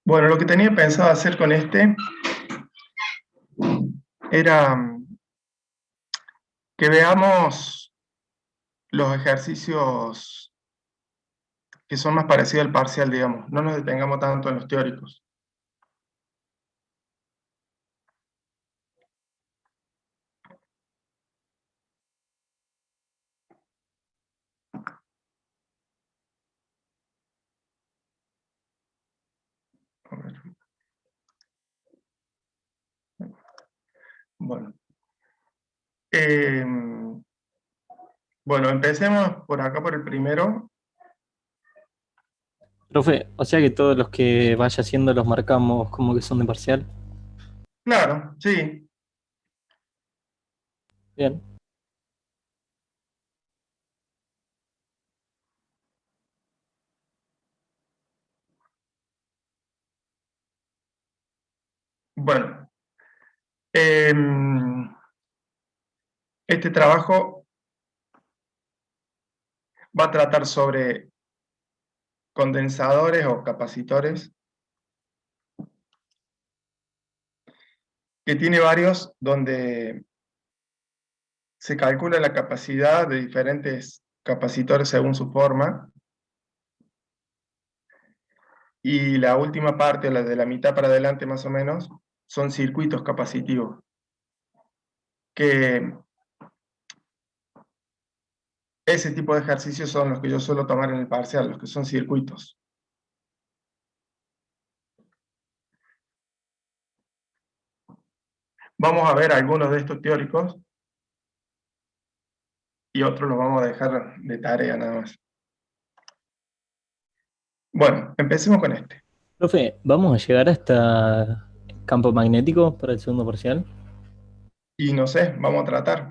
Bueno, lo que tenía pensado hacer con este era que veamos los ejercicios que son más parecidos al parcial, digamos. No nos detengamos tanto en los teóricos. A ver. Bueno. Bueno, empecemos por acá, por el primero. Profe, o sea que todos los que vaya haciendo los marcamos como que son de parcial. Claro, sí. Bien. Bueno, este trabajo va a tratar sobre condensadores o capacitores, que tiene varios donde se calcula la capacidad de diferentes capacitores según su forma, y la última parte, la de la mitad para adelante más o menos, son circuitos capacitivos, que ese tipo de ejercicios son los que yo suelo tomar en el parcial, los que son circuitos. Vamos a ver algunos de estos teóricos y otros los vamos a dejar de tarea nada más. Bueno, empecemos con este. Profe, ¿vamos a llegar hasta campo magnético para el segundo parcial? Y no sé, vamos a tratar.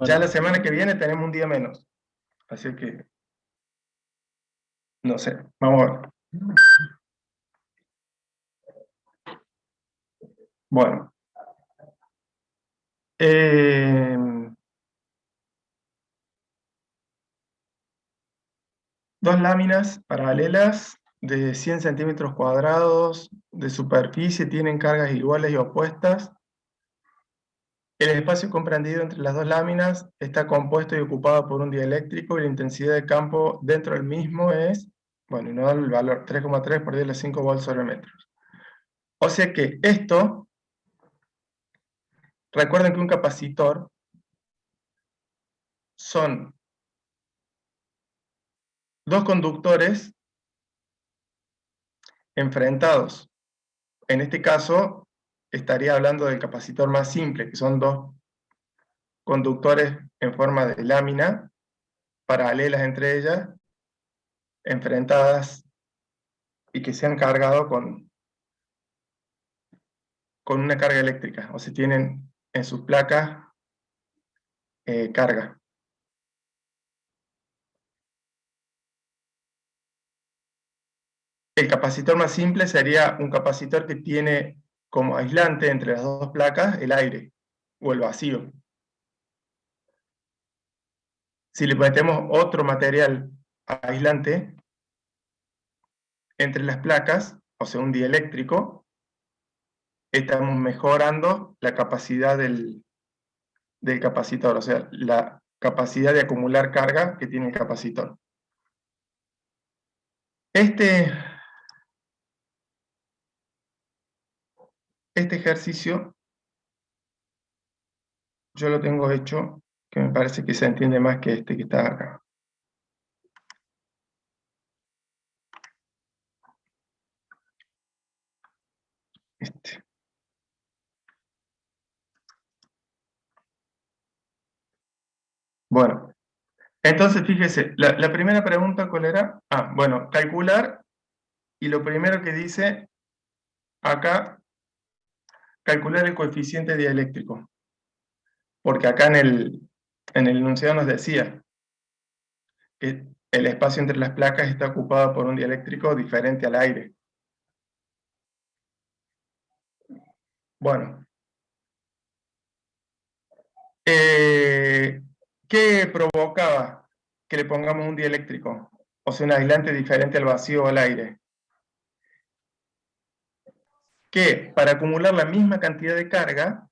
Ya Bueno, la semana que viene tenemos un día menos, así que no sé, vamos a ver. Bueno, eh, dos láminas paralelas de 100 centímetros cuadrados de superficie tienen cargas iguales y opuestas. El espacio comprendido entre las dos láminas está compuesto y ocupado por un dieléctrico y la intensidad de campo dentro del mismo es, bueno, y nos da el valor 3,3 por 10 a la 5 volts sobre metro. O sea que esto, recuerden que un capacitor son dos conductores enfrentados. En este caso, estaría hablando del capacitor más simple, que son dos conductores en forma de lámina, paralelas entre ellas, enfrentadas y que se han cargado con una carga eléctrica, o sea, tienen en sus placas carga. El capacitor más simple sería un capacitor que tiene como aislante entre las dos placas el aire o el vacío. Si le metemos otro material aislante entre las placas, o sea, un dieléctrico, estamos mejorando la capacidad del capacitor, o sea, la capacidad de acumular carga que tiene el capacitor. Este ejercicio yo lo tengo hecho, que me parece que se entiende más que este que está acá. Este. Bueno, entonces fíjese, la primera pregunta, ¿cuál era? Ah, bueno, calcular, y lo primero que dice acá, calcular el coeficiente dieléctrico, porque acá en el enunciado nos decía que el espacio entre las placas está ocupado por un dieléctrico diferente al aire. Bueno, ¿qué provocaba que le pongamos un dieléctrico? o sea, un aislante diferente al vacío o al aire, que para acumular la misma cantidad de carga,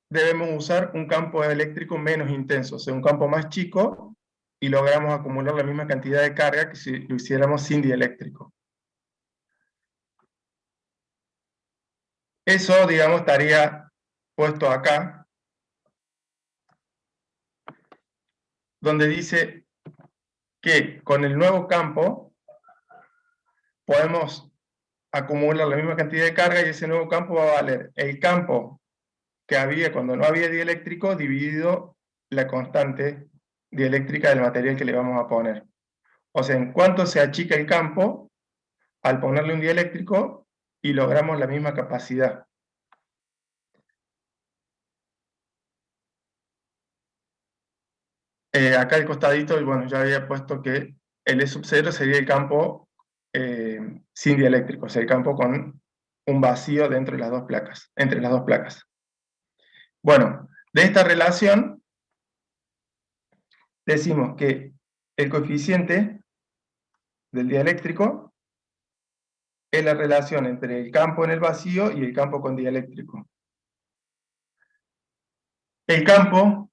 debemos usar un campo eléctrico menos intenso, o sea, un campo más chico, y logramos acumular la misma cantidad de carga que si lo hiciéramos sin dieléctrico. Eso, digamos, estaría puesto acá, donde dice que con el nuevo campo podemos acumular la misma cantidad de carga y ese nuevo campo va a valer el campo que había cuando no había dieléctrico dividido la constante dieléctrica del material que le vamos a poner. O sea, en cuánto se achica el campo al ponerle un dieléctrico y logramos la misma capacidad. Acá al costadito, bueno, ya había puesto que el E sub 0 sería el campo sin dieléctrico, o sea, el campo con un vacío dentro de las dos placas, entre las dos placas. Bueno, de esta relación decimos que el coeficiente del dieléctrico es la relación entre el campo en el vacío y el campo con dieléctrico. El campo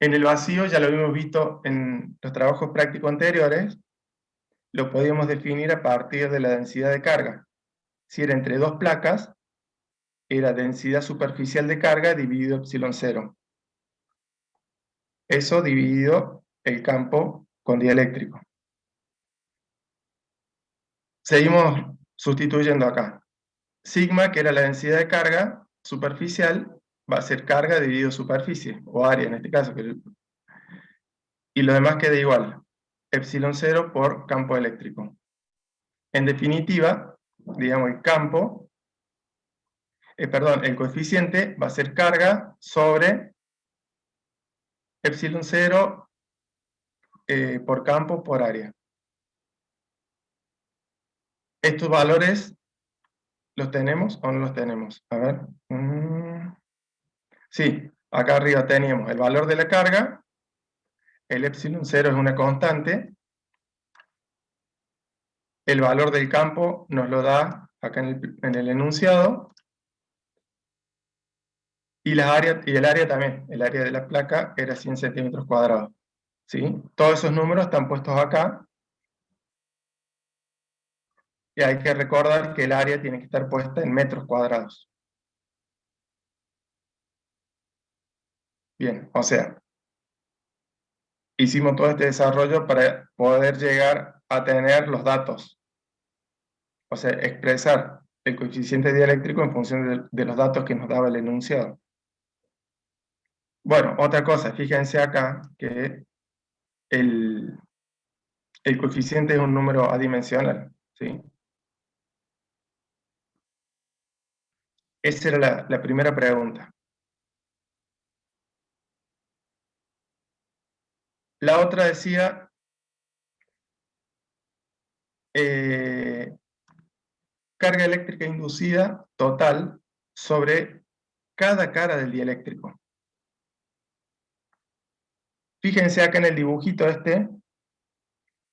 en el vacío, ya lo habíamos visto en los trabajos prácticos anteriores, lo podíamos definir a partir de la densidad de carga. Si era entre dos placas, era densidad superficial de carga dividido epsilon 0. Eso dividido el campo con dieléctrico. Seguimos sustituyendo acá. Sigma, que era la densidad de carga superficial, va a ser carga dividido superficie, o área en este caso. Y lo demás queda igual. Epsilon 0 por campo eléctrico. En definitiva, digamos, el coeficiente va a ser carga sobre epsilon 0 por campo por área. ¿Estos valores los tenemos o no los tenemos? A ver. Sí, acá arriba teníamos el valor de la carga, el epsilon 0 es una constante, el valor del campo nos lo da acá en el enunciado, y el área también, el área de la placa era 100 centímetros cuadrados. ¿Sí? Todos esos números están puestos acá, y hay que recordar que el área tiene que estar puesta en metros cuadrados. Bien, o sea, hicimos todo este desarrollo para poder llegar a tener los datos, o sea, expresar el coeficiente dieléctrico en función de los datos que nos daba el enunciado. Bueno, otra cosa, fíjense acá que el coeficiente es un número adimensional, ¿sí? Esa era la primera pregunta. La otra decía, carga eléctrica inducida total sobre cada cara del dieléctrico. Fíjense acá en el dibujito este,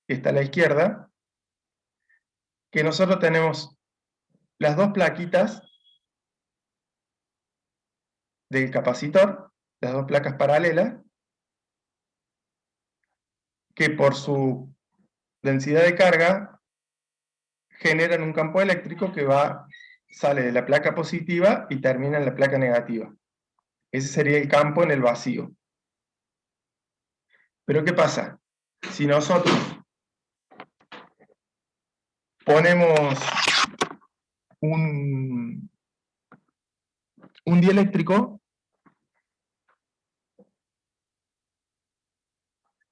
que está a la izquierda, que nosotros tenemos las dos plaquitas del capacitor, las dos placas paralelas, que por su densidad de carga generan un campo eléctrico que sale de la placa positiva y termina en la placa negativa. Ese sería el campo en el vacío. Pero ¿qué pasa? Si nosotros ponemos un dieléctrico,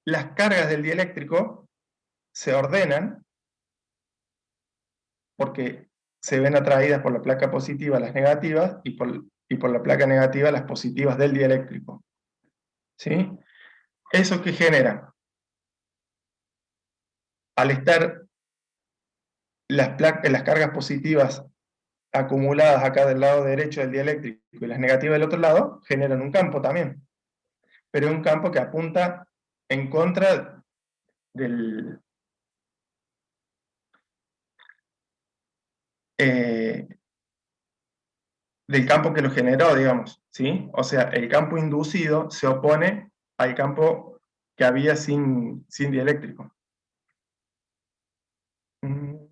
las cargas del dieléctrico se ordenan porque se ven atraídas por la placa positiva las negativas y por la placa negativa las positivas del dieléctrico. ¿Sí? ¿Eso qué genera? Al estar las cargas positivas acumuladas acá del lado derecho del dieléctrico y las negativas del otro lado, generan un campo también. Pero es un campo que apunta en contra del, eh, del campo que lo generó, digamos, ¿sí? O sea, el campo inducido se opone al campo que había sin dieléctrico. Mm.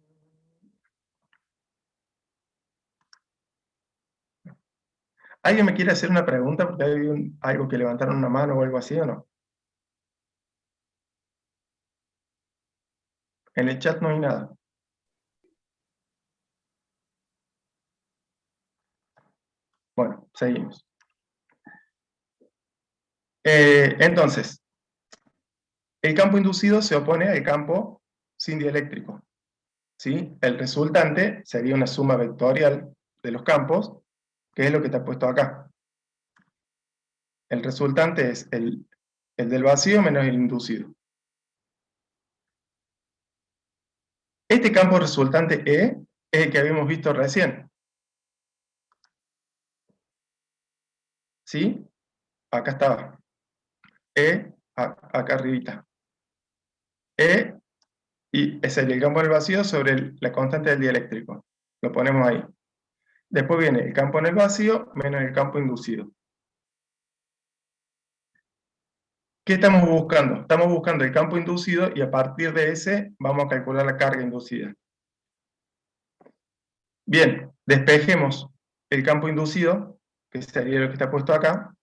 ¿Alguien me quiere hacer una pregunta? Porque hay algo que levantaron una mano o algo así, ¿o no? En el chat no hay nada. Bueno, seguimos. Entonces, el campo inducido se opone al campo sin dieléctrico, ¿sí? El resultante sería una suma vectorial de los campos, que es lo que está puesto acá. El resultante es el del vacío menos el inducido. Este campo resultante E es el que habíamos visto recién, ¿sí? Acá estaba. Acá arribita. E, y es el campo en el vacío sobre la constante del dieléctrico. Lo ponemos ahí. Después viene el campo en el vacío menos el campo inducido. ¿Qué estamos buscando? Estamos buscando el campo inducido y a partir de ese vamos a calcular la carga inducida. Bien, despejemos el campo inducido, que sería lo que está puesto acá.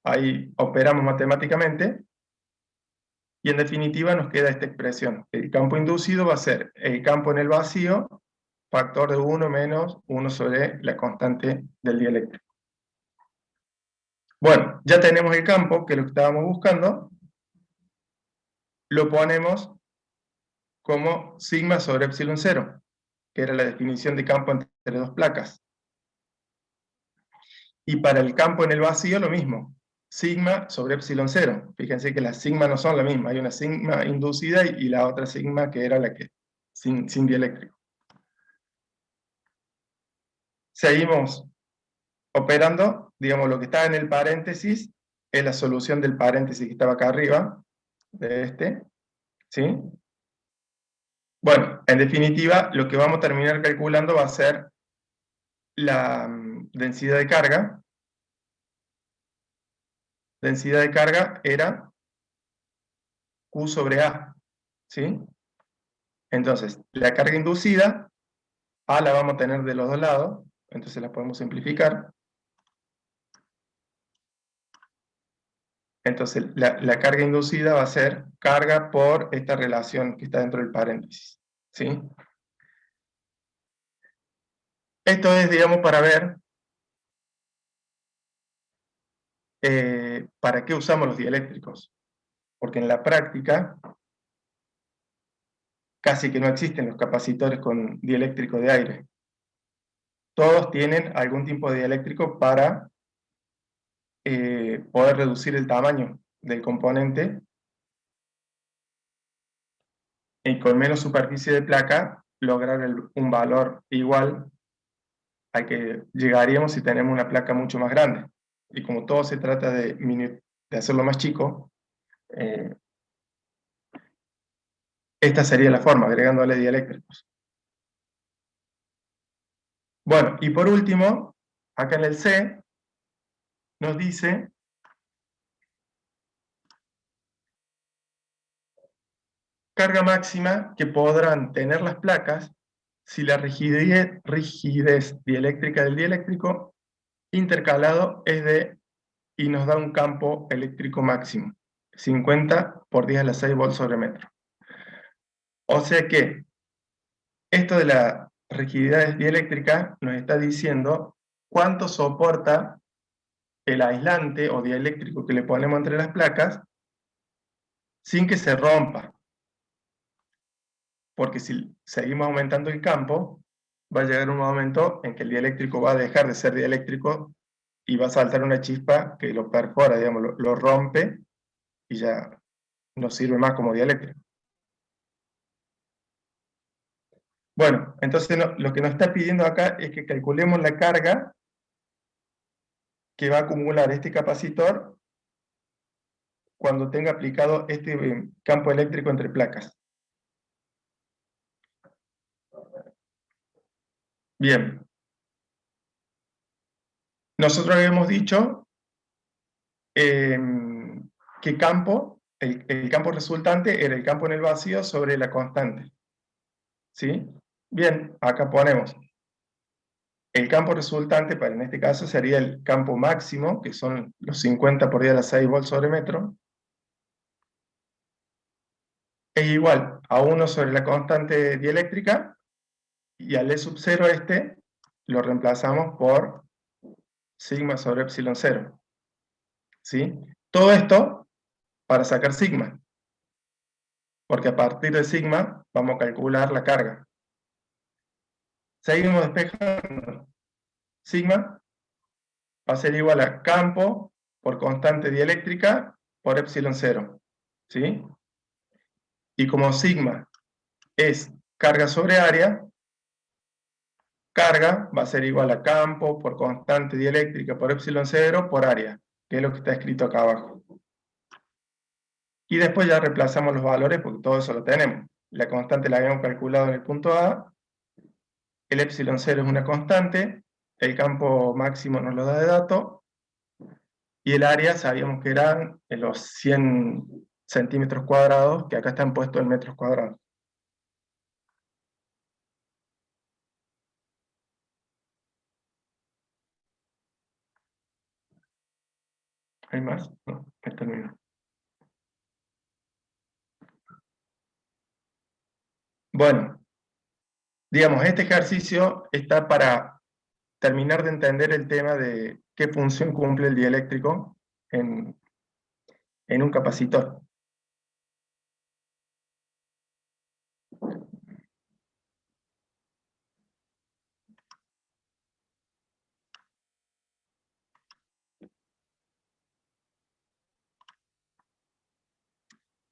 Ahí operamos matemáticamente. Y en definitiva nos queda esta expresión. El campo inducido va a ser el campo en el vacío, factor de 1 menos 1 sobre la constante del dieléctrico. Bueno, ya tenemos el campo, que es lo que estábamos buscando. Lo ponemos como sigma sobre epsilon 0, que era la definición de campo entre dos placas. Y para el campo en el vacío lo mismo, sigma sobre epsilon 0. Fíjense que las sigma no son la misma, hay una sigma inducida y la otra sigma que era la que sin dieléctrico. Seguimos operando, digamos, lo que está en el paréntesis es la solución del paréntesis que estaba acá arriba, de este, ¿sí? Bueno, en definitiva, lo que vamos a terminar calculando va a ser la densidad de carga. Densidad de carga era Q sobre A, ¿sí? Entonces, la carga inducida, A la vamos a tener de los dos lados, entonces la podemos simplificar. Entonces, la carga inducida va a ser carga por esta relación que está dentro del paréntesis, ¿sí? Esto es, digamos, para ver para qué usamos los dieléctricos. Porque en la práctica casi que no existen los capacitores con dieléctrico de aire. Todos tienen algún tipo de dieléctrico para poder reducir el tamaño del componente y con menos superficie de placa lograr un valor igual al que llegaríamos si tenemos una placa mucho más grande. Y como todo se trata de hacerlo más chico, esta sería la forma, agregándole dieléctricos. Bueno, y por último, acá en el C, nos dice carga máxima que podrán tener las placas si la rigidez dieléctrica del dieléctrico intercalado es de, y nos da un campo eléctrico máximo, 50 por 10 a la 6 volts sobre metro. O sea que esto de la rigidez dieléctrica nos está diciendo cuánto soporta el aislante o dieléctrico que le ponemos entre las placas sin que se rompa. Porque si seguimos aumentando el campo, va a llegar un momento en que el dieléctrico va a dejar de ser dieléctrico y va a saltar una chispa que lo perfora, digamos, lo rompe y ya no sirve más como dieléctrico. Bueno, entonces lo que nos está pidiendo acá es que calculemos la carga que va a acumular este capacitor cuando tenga aplicado este campo eléctrico entre placas. Bien. Nosotros habíamos dicho que el campo resultante era el campo en el vacío sobre la constante. ¿Sí? Bien, acá ponemos. El campo resultante, en este caso, sería el campo máximo, que son los 50 por 10 a la 6 volts sobre metro, es igual a 1 sobre la constante dieléctrica, y al E sub 0 lo reemplazamos por sigma sobre epsilon 0. ¿Sí? Todo esto para sacar sigma, porque a partir de sigma vamos a calcular la carga. Seguimos despejando. Sigma va a ser igual a campo por constante dieléctrica por epsilon 0. ¿Sí? Y como sigma es carga sobre área, carga va a ser igual a campo por constante dieléctrica por epsilon 0 por área, que es lo que está escrito acá abajo. Y después ya reemplazamos los valores porque todo eso lo tenemos. La constante la habíamos calculado en el punto A, el epsilon 0 es una constante, el campo máximo nos lo da de dato, y el área sabíamos que eran los 100 centímetros cuadrados, que acá están puestos en metros cuadrados. ¿Hay más? No, ya terminó. Bueno, digamos, este ejercicio está para terminar de entender el tema de qué función cumple el dieléctrico en un capacitor.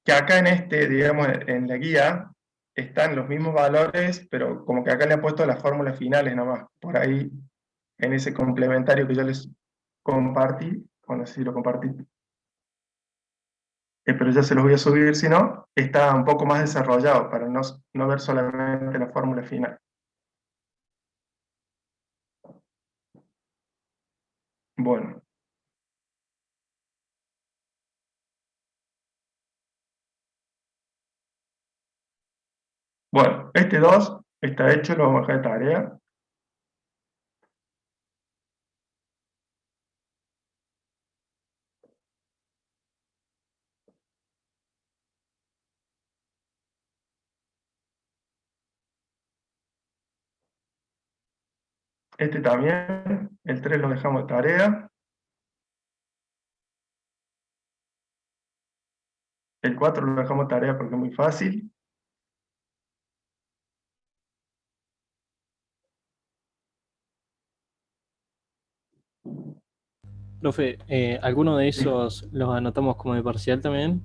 Que acá digamos, en la guía, están los mismos valores, pero como que acá le he puesto las fórmulas finales nomás. Por ahí, en ese complementario que yo les compartí, o no sé si lo compartí, pero ya se los voy a subir, si no, está un poco más desarrollado para no ver solamente la fórmula final. Bueno. Bueno, este 2 está hecho, lo vamos a dejar de tarea. Este también, el 3 lo dejamos de tarea. El 4 lo dejamos de tarea porque es muy fácil. Profe, ¿alguno de Sí. esos los anotamos como de parcial también?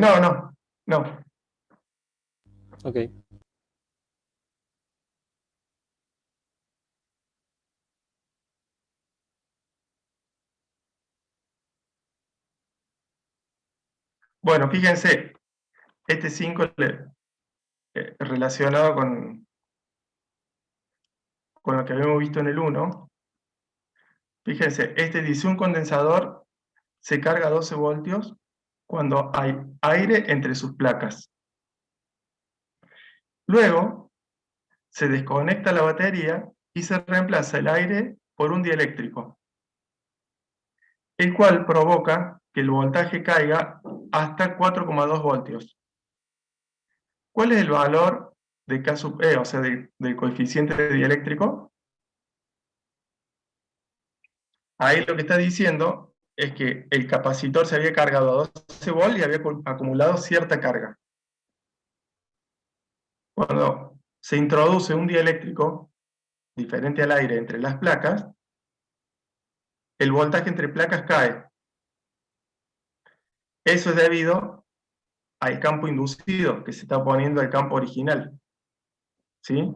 No, no, no. Ok. Bueno, fíjense, este 5 relacionado con lo que habíamos visto en el 1. Fíjense, este dice un condensador se carga a 12 voltios cuando hay aire entre sus placas. Luego, se desconecta la batería y se reemplaza el aire por un dieléctrico, el cual provoca que el voltaje caiga hasta 4,2 voltios. ¿Cuál es el valor de K sub E, o sea, del coeficiente dieléctrico? Ahí lo que está diciendo es que el capacitor se había cargado a 12 volts y había acumulado cierta carga. Cuando se introduce un dieléctrico diferente al aire entre las placas, el voltaje entre placas cae. Eso es debido al campo inducido que se está oponiendo al campo original. ¿Sí?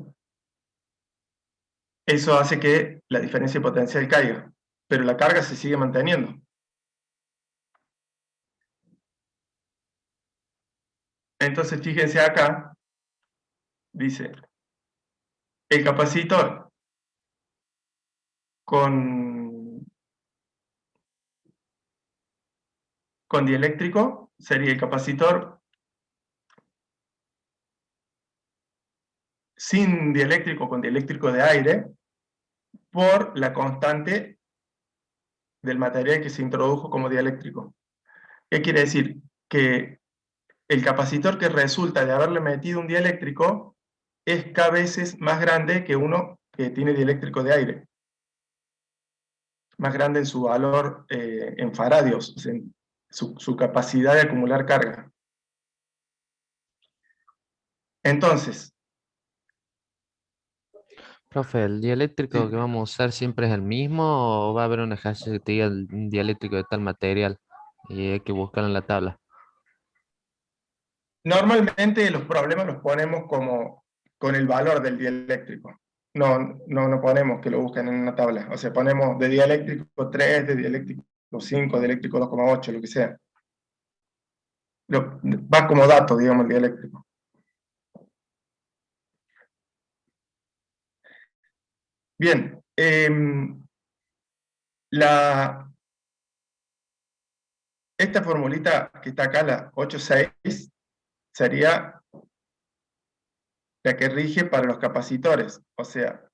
Eso hace que la diferencia de potencial caiga, pero la carga se sigue manteniendo. Entonces, fíjense acá, dice, el capacitor con dieléctrico sería el capacitor sin dieléctrico, con dieléctrico de aire, por la constante del material que se introdujo como dieléctrico. ¿Qué quiere decir? Que el capacitor que resulta de haberle metido un dieléctrico es K veces más grande que uno que tiene dieléctrico de aire. Más grande en su valor en faradios, o sea, en su capacidad de acumular carga. Entonces, Profe, ¿el dieléctrico sí, que vamos a usar siempre es el mismo o va a haber un ejercicio que te diga un dieléctrico de tal material y hay que buscarlo en la tabla? normalmente los problemas los ponemos como con el valor del dieléctrico. No ponemos que lo busquen en una tabla. O sea, ponemos de dieléctrico 3, de dieléctrico 5, de dieléctrico 2,8, lo que sea. Va como dato, digamos, el dieléctrico. Bien, esta formulita que está acá, la 8,6, sería la que rige para los capacitores. O sea,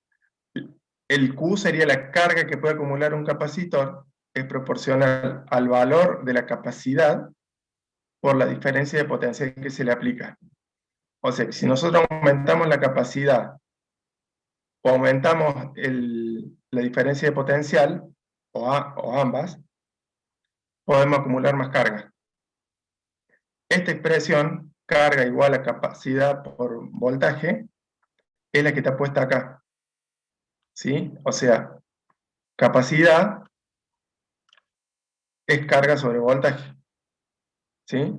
el Q sería la carga que puede acumular un capacitor, es proporcional al valor de la capacidad por la diferencia de potencial que se le aplica. O sea, si nosotros aumentamos la capacidad o aumentamos la diferencia de potencial, o ambas, podemos acumular más carga. Esta expresión, carga igual a capacidad por voltaje, es la que está puesta acá. ¿Sí? O sea, capacidad es carga sobre voltaje. ¿Sí?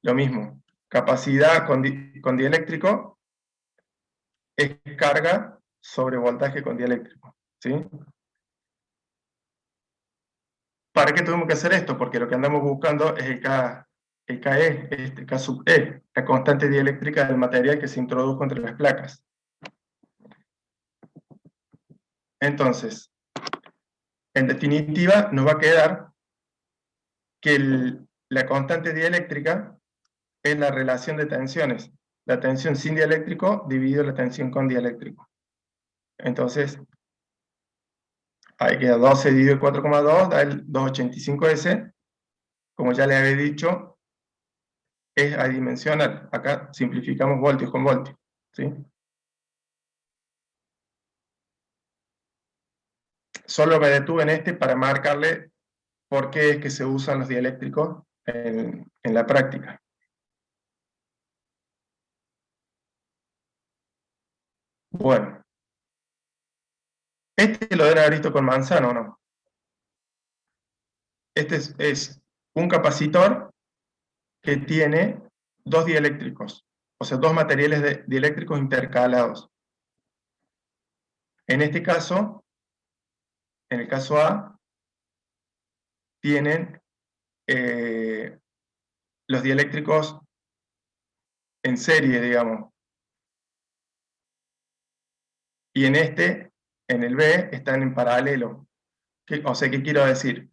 Lo mismo. Capacidad con dieléctrico es carga sobre voltaje con dieléctrico. ¿Sí? ¿Para qué tuvimos que hacer esto? Porque lo que andamos buscando es el KE, K sub E, la constante dieléctrica del material que se introdujo entre las placas. Entonces, en definitiva, nos va a quedar que la constante dieléctrica es la relación de tensiones. La tensión sin dieléctrico dividido la tensión con dieléctrico. Entonces, ahí queda 12 dividido 4,2, da el 285S. Como ya les había dicho, es adimensional. Acá simplificamos voltios con voltios. ¿Sí? Solo me detuve en este para marcarle por qué es que se usan los dieléctricos en la práctica. Bueno, este lo deben haber visto con manzana, ¿o no? Este es un capacitor que tiene dos dieléctricos, o sea, dos materiales dieléctricos intercalados. En este caso, en el caso A, tienen los dieléctricos en serie, digamos. Y en el B, están en paralelo. O sea, ¿qué quiero decir?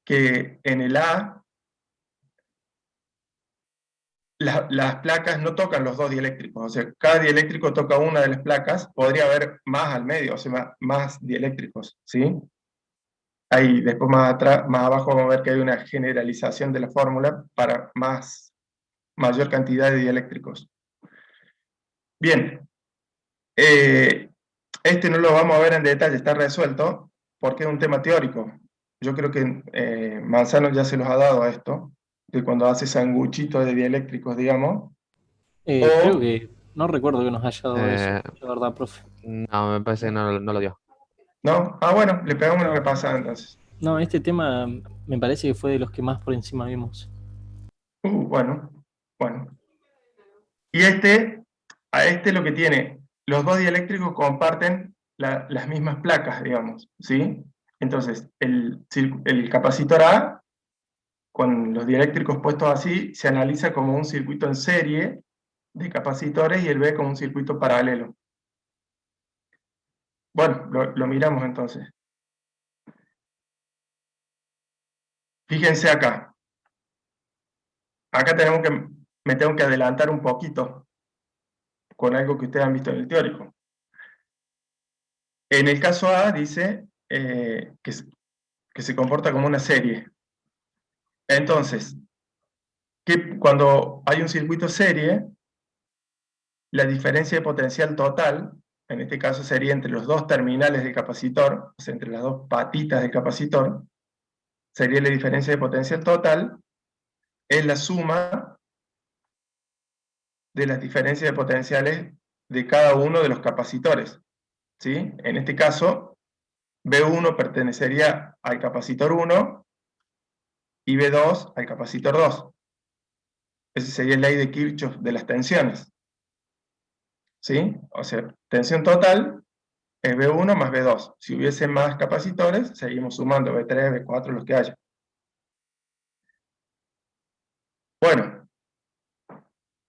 Que en el A, las placas no tocan los dos dieléctricos. O sea, cada dieléctrico toca una de las placas. Podría haber más al medio, o sea, más dieléctricos, ¿sí? Ahí, después más abajo vamos a ver que hay una generalización de la fórmula para mayor cantidad de dieléctricos. Bien, este no lo vamos a ver en detalle, está resuelto, porque es un tema teórico. Yo creo que Manzano ya se los ha dado a esto, de cuando hace sanguchito de dieléctricos, digamos. Creo O, que no recuerdo que nos haya dado eso, Eh, la verdad, profe. no, me parece que no lo dio. ¿no? Ah, bueno, le pegamos una repasada entonces. No, este tema me parece que fue de los que más por encima vimos. Bueno, bueno. Y a este lo que tiene, los dos dieléctricos comparten las mismas placas, digamos, ¿sí? Entonces, el capacitor A con los dieléctricos puestos así, se analiza como un circuito en serie de capacitores y el B como un circuito paralelo. Bueno, lo miramos entonces. Fíjense acá. Acá me tengo que adelantar un poquito con algo que ustedes han visto en el teórico. En el caso A dice que se comporta como una serie. Entonces, cuando hay un circuito serie, la diferencia de potencial total, en este caso sería entre los dos terminales del capacitor, o sea, entre las dos patitas del capacitor, sería la diferencia de potencial total, es la suma de las diferencias de potenciales de cada uno de los capacitores. ¿Sí? En este caso, B1 pertenecería al capacitor 1 y B2 al capacitor 2. Esa sería la ley de Kirchhoff de las tensiones. ¿Sí? O sea, tensión total es B1 más B2. Si hubiese más capacitores, seguimos sumando B3, B4, los que haya. Bueno,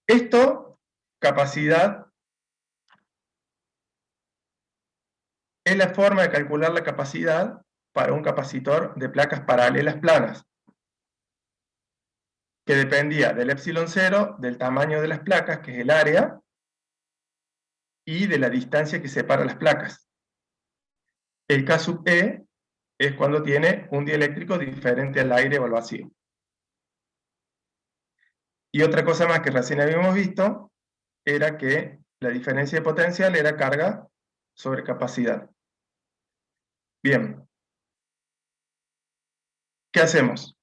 esto, capacidad, es la forma de calcular la capacidad para un capacitor de placas paralelas planas, que dependía del epsilon 0, del tamaño de las placas, que es el área, y de la distancia que separa las placas. El K sub E es cuando tiene un dieléctrico diferente al aire o al vacío. Y otra cosa más que recién habíamos visto era que la diferencia de potencial era carga sobre capacidad. Bien. ¿Qué hacemos?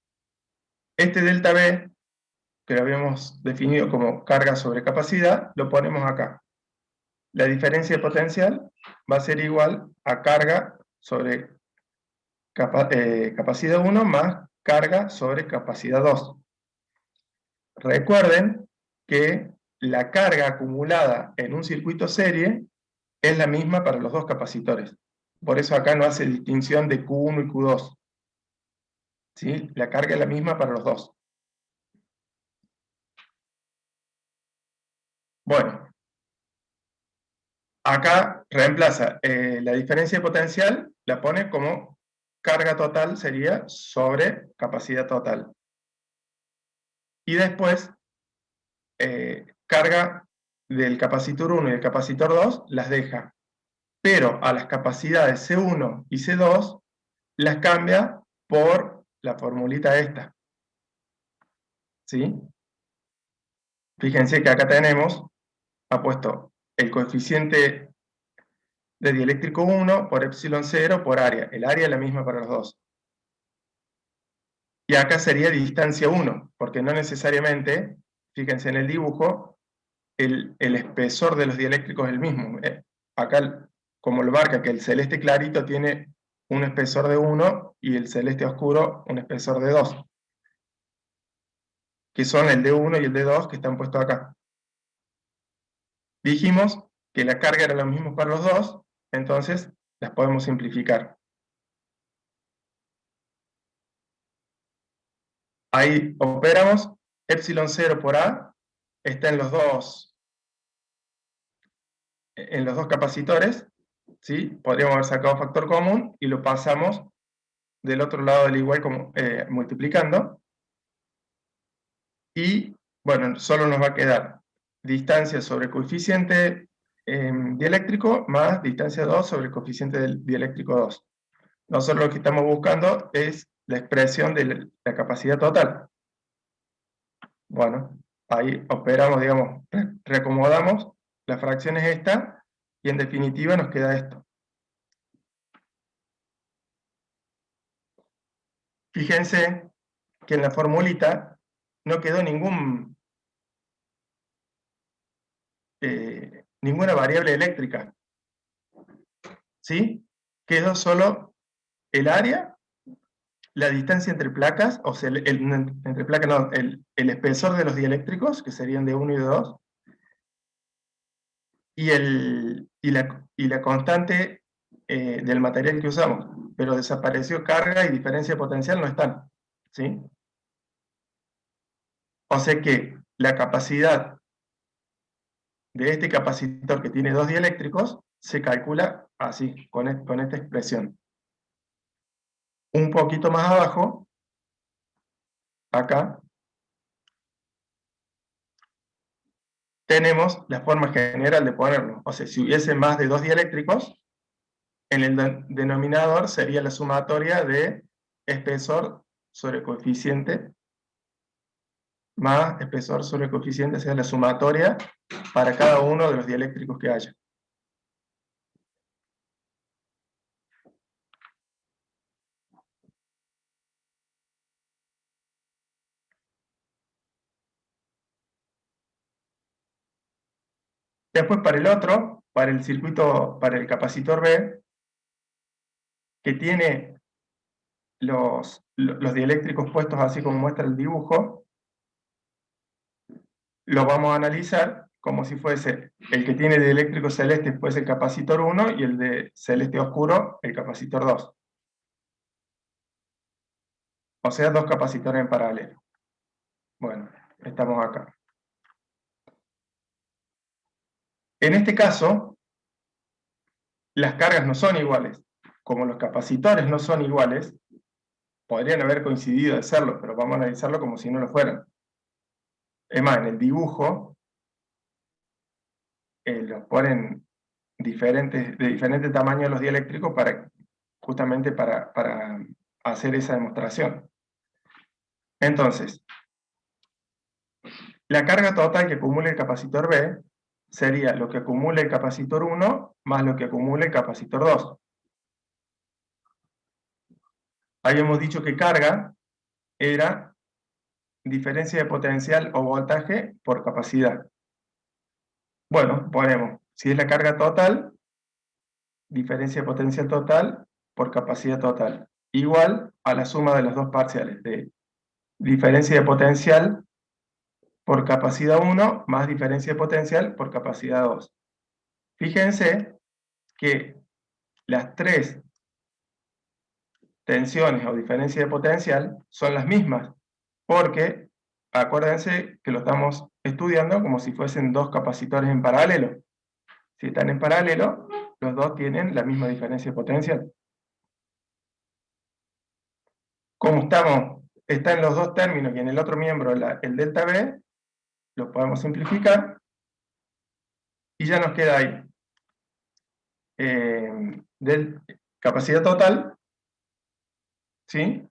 Este delta B, que lo habíamos definido como carga sobre capacidad, lo ponemos acá. La diferencia de potencial va a ser igual a carga sobre capacidad 1 más carga sobre capacidad 2. Recuerden que la carga acumulada en un circuito serie es la misma para los dos capacitores. Por eso acá no hace distinción de Q1 y Q2. ¿Sí? La carga es la misma para los dos. Bueno, acá reemplaza la diferencia de potencial, la pone como carga total sería sobre capacidad total. Y después, carga del capacitor 1 y del capacitor 2 las deja. Pero a las capacidades C1 y C2 las cambia por la formulita esta. ¿Sí? Fíjense que acá ha puesto el coeficiente de dieléctrico 1 por epsilon 0 por área. El área es la misma para los dos. Y acá sería distancia 1, porque no necesariamente, fíjense en el dibujo, el espesor de los dieléctricos es el mismo. Acá, como lo marca, que el celeste clarito tiene un espesor de 1 y el celeste oscuro un espesor de 2, que son el D1 y el D2 que están puestos acá. Dijimos que la carga era lo mismo para los dos, entonces las podemos simplificar. Ahí operamos, epsilon 0 por A está en los dos capacitores, ¿sí? Podríamos haber sacado factor común y lo pasamos del otro lado del igual como, multiplicando. Y bueno, solo nos va a quedar distancia sobre coeficiente dieléctrico más distancia 2 sobre coeficiente del dieléctrico 2. Nosotros lo que estamos buscando es la expresión de la capacidad total. Bueno, ahí operamos, digamos, reacomodamos las fracciones esta y en definitiva nos queda esto. Fíjense que en la formulita no quedó ninguna variable eléctrica. ¿Sí? Quedó solo el área, la distancia entre placas, o sea, entre placas no, el espesor de los dieléctricos, que serían de 1 y de 2, y la constante del material que usamos, pero desapareció carga y diferencia de potencial, no están. ¿Sí? O sea que la capacidad de este capacitor que tiene 2 dieléctricos se calcula así, con esta expresión. Un poquito más abajo, acá, tenemos la forma general de ponerlo. O sea, si hubiese más de 2 dieléctricos, en el denominador sería la sumatoria de espesor sobre coeficiente, más espesor sobre coeficiente, o sea, la sumatoria para cada uno de los dieléctricos que haya. Después para el otro, para el circuito, para el capacitor B, que tiene los dieléctricos puestos así como muestra el dibujo, lo vamos a analizar como si fuese el que tiene dieléctrico celeste fuese el capacitor 1 y el de celeste oscuro el capacitor 2. O sea, 2 capacitores en paralelo. Bueno, estamos acá. En este caso, las cargas no son iguales. Como los capacitores no son iguales, podrían haber coincidido de serlo, pero vamos a analizarlo como si no lo fueran. Es más, en el dibujo los ponen de diferente tamaño los dieléctricos justamente para hacer esa demostración. Entonces, la carga total que acumula el capacitor B sería lo que acumula el capacitor 1 más lo que acumula el capacitor 2. Habíamos dicho que carga era diferencia de potencial o voltaje por capacidad. Bueno, ponemos, si es la carga total, diferencia de potencial total por capacidad total, igual a la suma de los dos parciales, de diferencia de potencial por capacidad 1 más diferencia de potencial por capacidad 2. Fíjense que las tres tensiones o diferencia de potencial son las mismas, porque acuérdense que lo estamos estudiando como si fuesen 2 capacitores en paralelo. Si están en paralelo, los dos tienen la misma diferencia de potencial. Como está en los dos términos y en el otro miembro el delta B, lo podemos simplificar y ya nos queda ahí del capacidad total, ¿sí?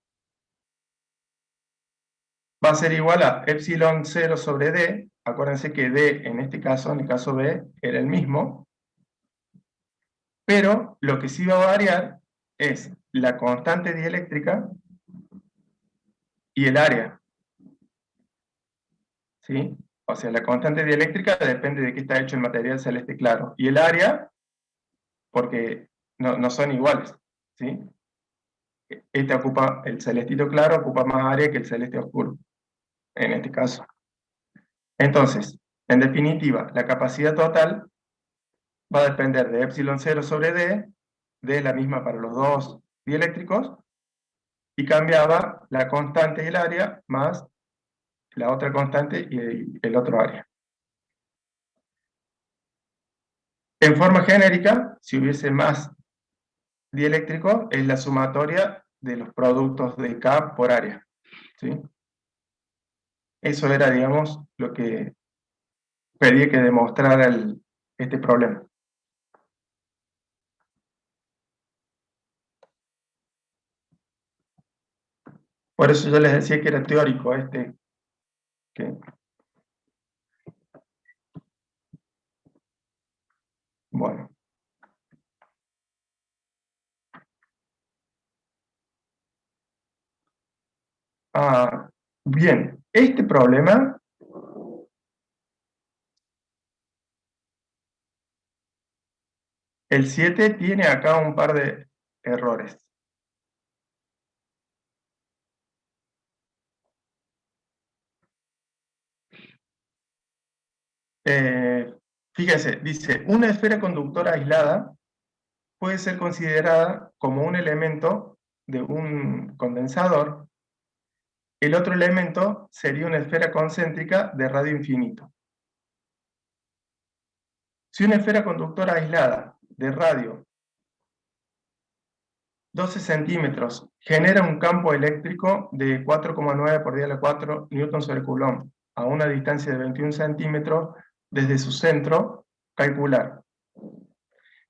Va a ser igual a epsilon 0 sobre D. Acuérdense que D en este caso, en el caso B, era el mismo, pero lo que sí va a variar es la constante dieléctrica y el área, ¿sí? O sea, la constante dieléctrica depende de qué está hecho el material celeste claro, y el área, porque no son iguales, ¿sí? El celestito claro ocupa más área que el celeste oscuro, en este caso. Entonces, en definitiva, la capacidad total va a depender de epsilon 0 sobre D, D es la misma para los dos dieléctricos, y cambiaba la constante y el área más la otra constante y el otro área. En forma genérica, si hubiese más dieléctrico, es la sumatoria de los productos de K por área, ¿sí? Eso era, digamos, lo que pedí que demostrara este problema. Por eso yo les decía que era teórico Bueno. Bien, este problema el 7 tiene acá un par de errores. Fíjense, dice, una esfera conductora aislada puede ser considerada como un elemento de un condensador El otro elemento sería una esfera concéntrica de radio infinito. Si una esfera conductora aislada de radio 12 centímetros genera un campo eléctrico de 4,9 por 10 a la 4 newton sobre coulomb a una distancia de 21 centímetros desde su centro, calcular.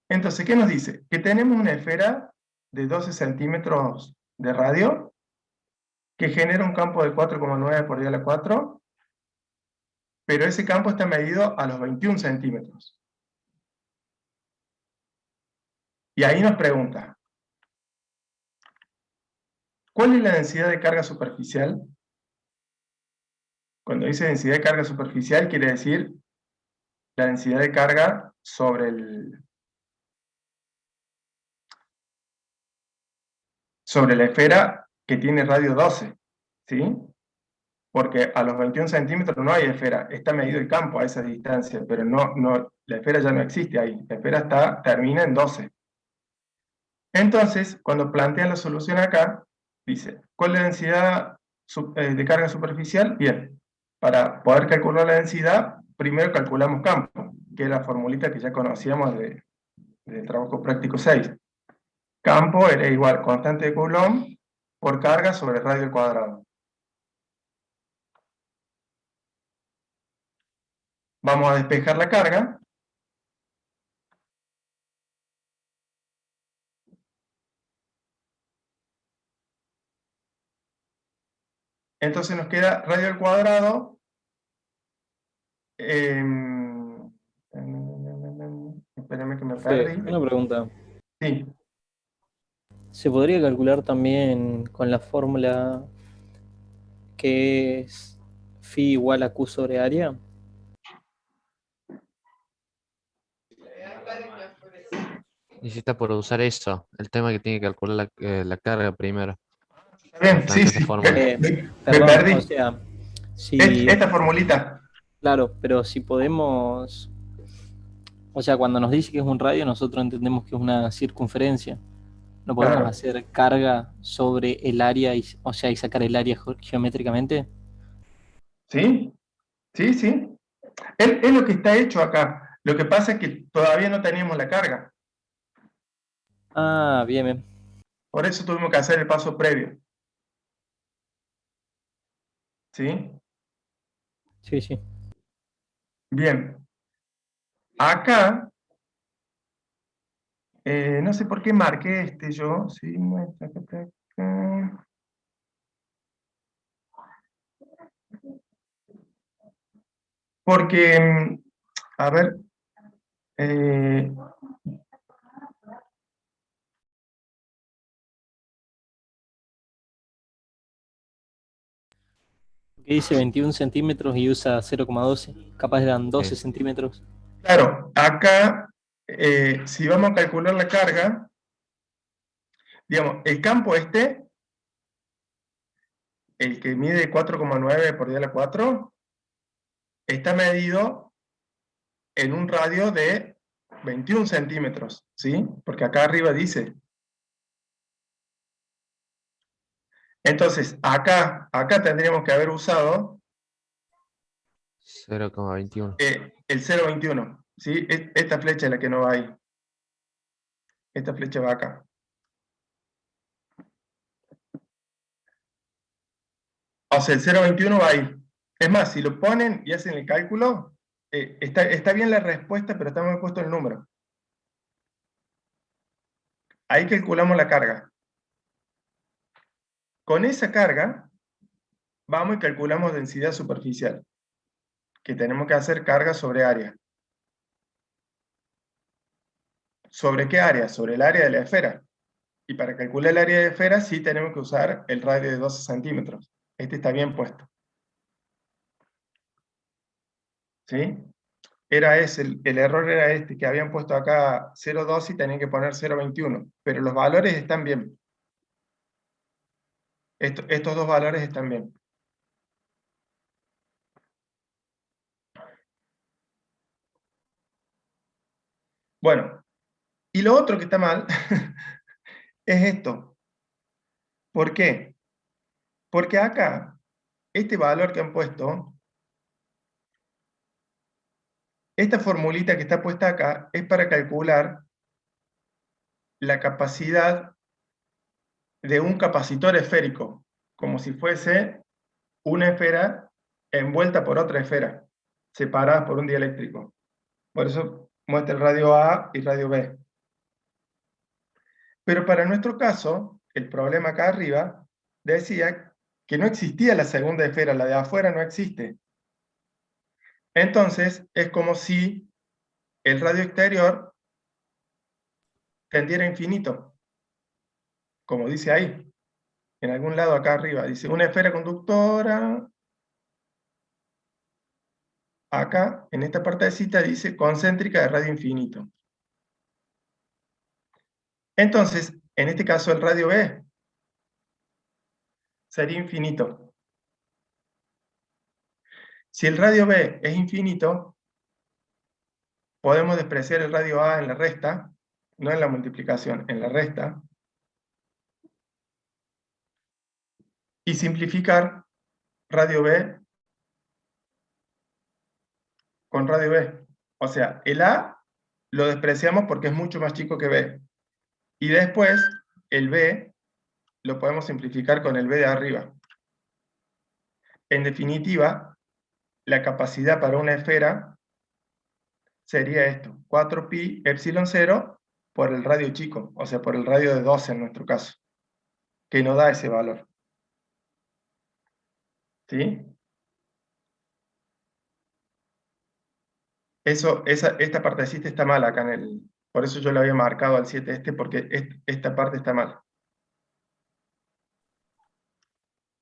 Entonces, ¿qué nos dice? Que tenemos una esfera de 12 centímetros de radio que genera un campo de 4,9 por 10 a la 4, pero ese campo está medido a los 21 centímetros. Y ahí nos pregunta, ¿cuál es la densidad de carga superficial? Cuando dice densidad de carga superficial, quiere decir la densidad de carga sobre la esfera que tiene radio 12, ¿sí? Porque a los 21 centímetros no hay esfera, está medido el campo a esa distancia, pero la esfera ya no existe ahí, la esfera termina en 12. Entonces, cuando plantean la solución acá, dice, ¿cuál es la densidad de carga superficial? Bien, para poder calcular la densidad, primero calculamos campo, que es la formulita que ya conocíamos del trabajo práctico 6. Campo era igual constante de Coulomb por carga sobre radio al cuadrado. Vamos a despejar la carga. Entonces nos queda radio al cuadrado. Espérame que me perdí. Una pregunta. Sí, ¿Se podría calcular también con la fórmula que es phi igual a Q sobre área? Necesita por usar eso, el tema que tiene que calcular la carga primero. está bien, Bastante sí, esa sí. fórmula. Me Perdón, perdí. o sea, si, Esta formulita. claro, pero si podemos, o sea, cuando nos dice que es un radio, nosotros entendemos que es una circunferencia. No podemos Claro. hacer carga sobre el área, o sea, y sacar el área geométricamente. ¿Sí? Sí, sí. Es lo que está hecho acá. Lo que pasa es que todavía no teníamos la carga. Ah, bien, bien. Por eso tuvimos que hacer el paso previo. ¿Sí? Sí, sí. Bien. Acá, no sé por qué marqué yo. Sí, muestra, acá. Porque, a ver, eh, Que dice 21 centímetros y usa 0,12. Capaz eran 12 Sí. centímetros. claro, acá, si vamos a calcular la carga, digamos, el campo el que mide 4,9 por 10 a la 4, está medido en un radio de 21 centímetros, ¿sí? Porque acá arriba dice. Entonces, acá tendríamos que haber usado 0,21. el 0,21, ¿sí? Esta flecha es la que no va ahí. Esta flecha va acá. O sea, el 0,21 va ahí. Es más, si lo ponen y hacen el cálculo, está bien la respuesta, pero está mal puesto el número. Ahí calculamos la carga. Con esa carga, vamos y calculamos densidad superficial, que tenemos que hacer carga sobre área. ¿Sobre qué área? Sobre el área de la esfera. Y para calcular el área de la esfera, sí tenemos que usar el radio de 12 centímetros. Este está bien puesto. ¿Sí? Era ese, el error era este, que habían puesto acá 0,12 y tenían que poner 0,21. Pero los valores están bien. Estos dos valores están bien. Bueno, y lo otro que está mal es esto. ¿Por qué? Porque acá este valor que han puesto, esta formulita que está puesta acá, es para calcular la capacidad de un capacitor esférico, como si fuese una esfera envuelta por otra esfera, separadas por un dieléctrico. Por eso muestra el radio A y radio B. Pero para nuestro caso, el problema acá arriba decía que no existía la segunda esfera, la de afuera no existe. Entonces, es como si el radio exterior tendiera a infinito, como dice ahí, en algún lado acá arriba. Dice, una esfera conductora, acá, en esta partecita, dice concéntrica de radio infinito. Entonces, en este caso, el radio B sería infinito. Si el radio B es infinito, podemos despreciar el radio A en la resta, no en la multiplicación, en la resta, y simplificar radio B con radio B. O sea, el A lo despreciamos porque es mucho más chico que B. Y después, el B lo podemos simplificar con el B de arriba. En definitiva, la capacidad para una esfera sería esto, 4pi epsilon 0 por el radio chico, o sea, por el radio de 12 en nuestro caso, que no da ese valor. ¿Sí? Esta partecita está mal acá en el... Por eso yo le había marcado al 7 porque esta parte está mal.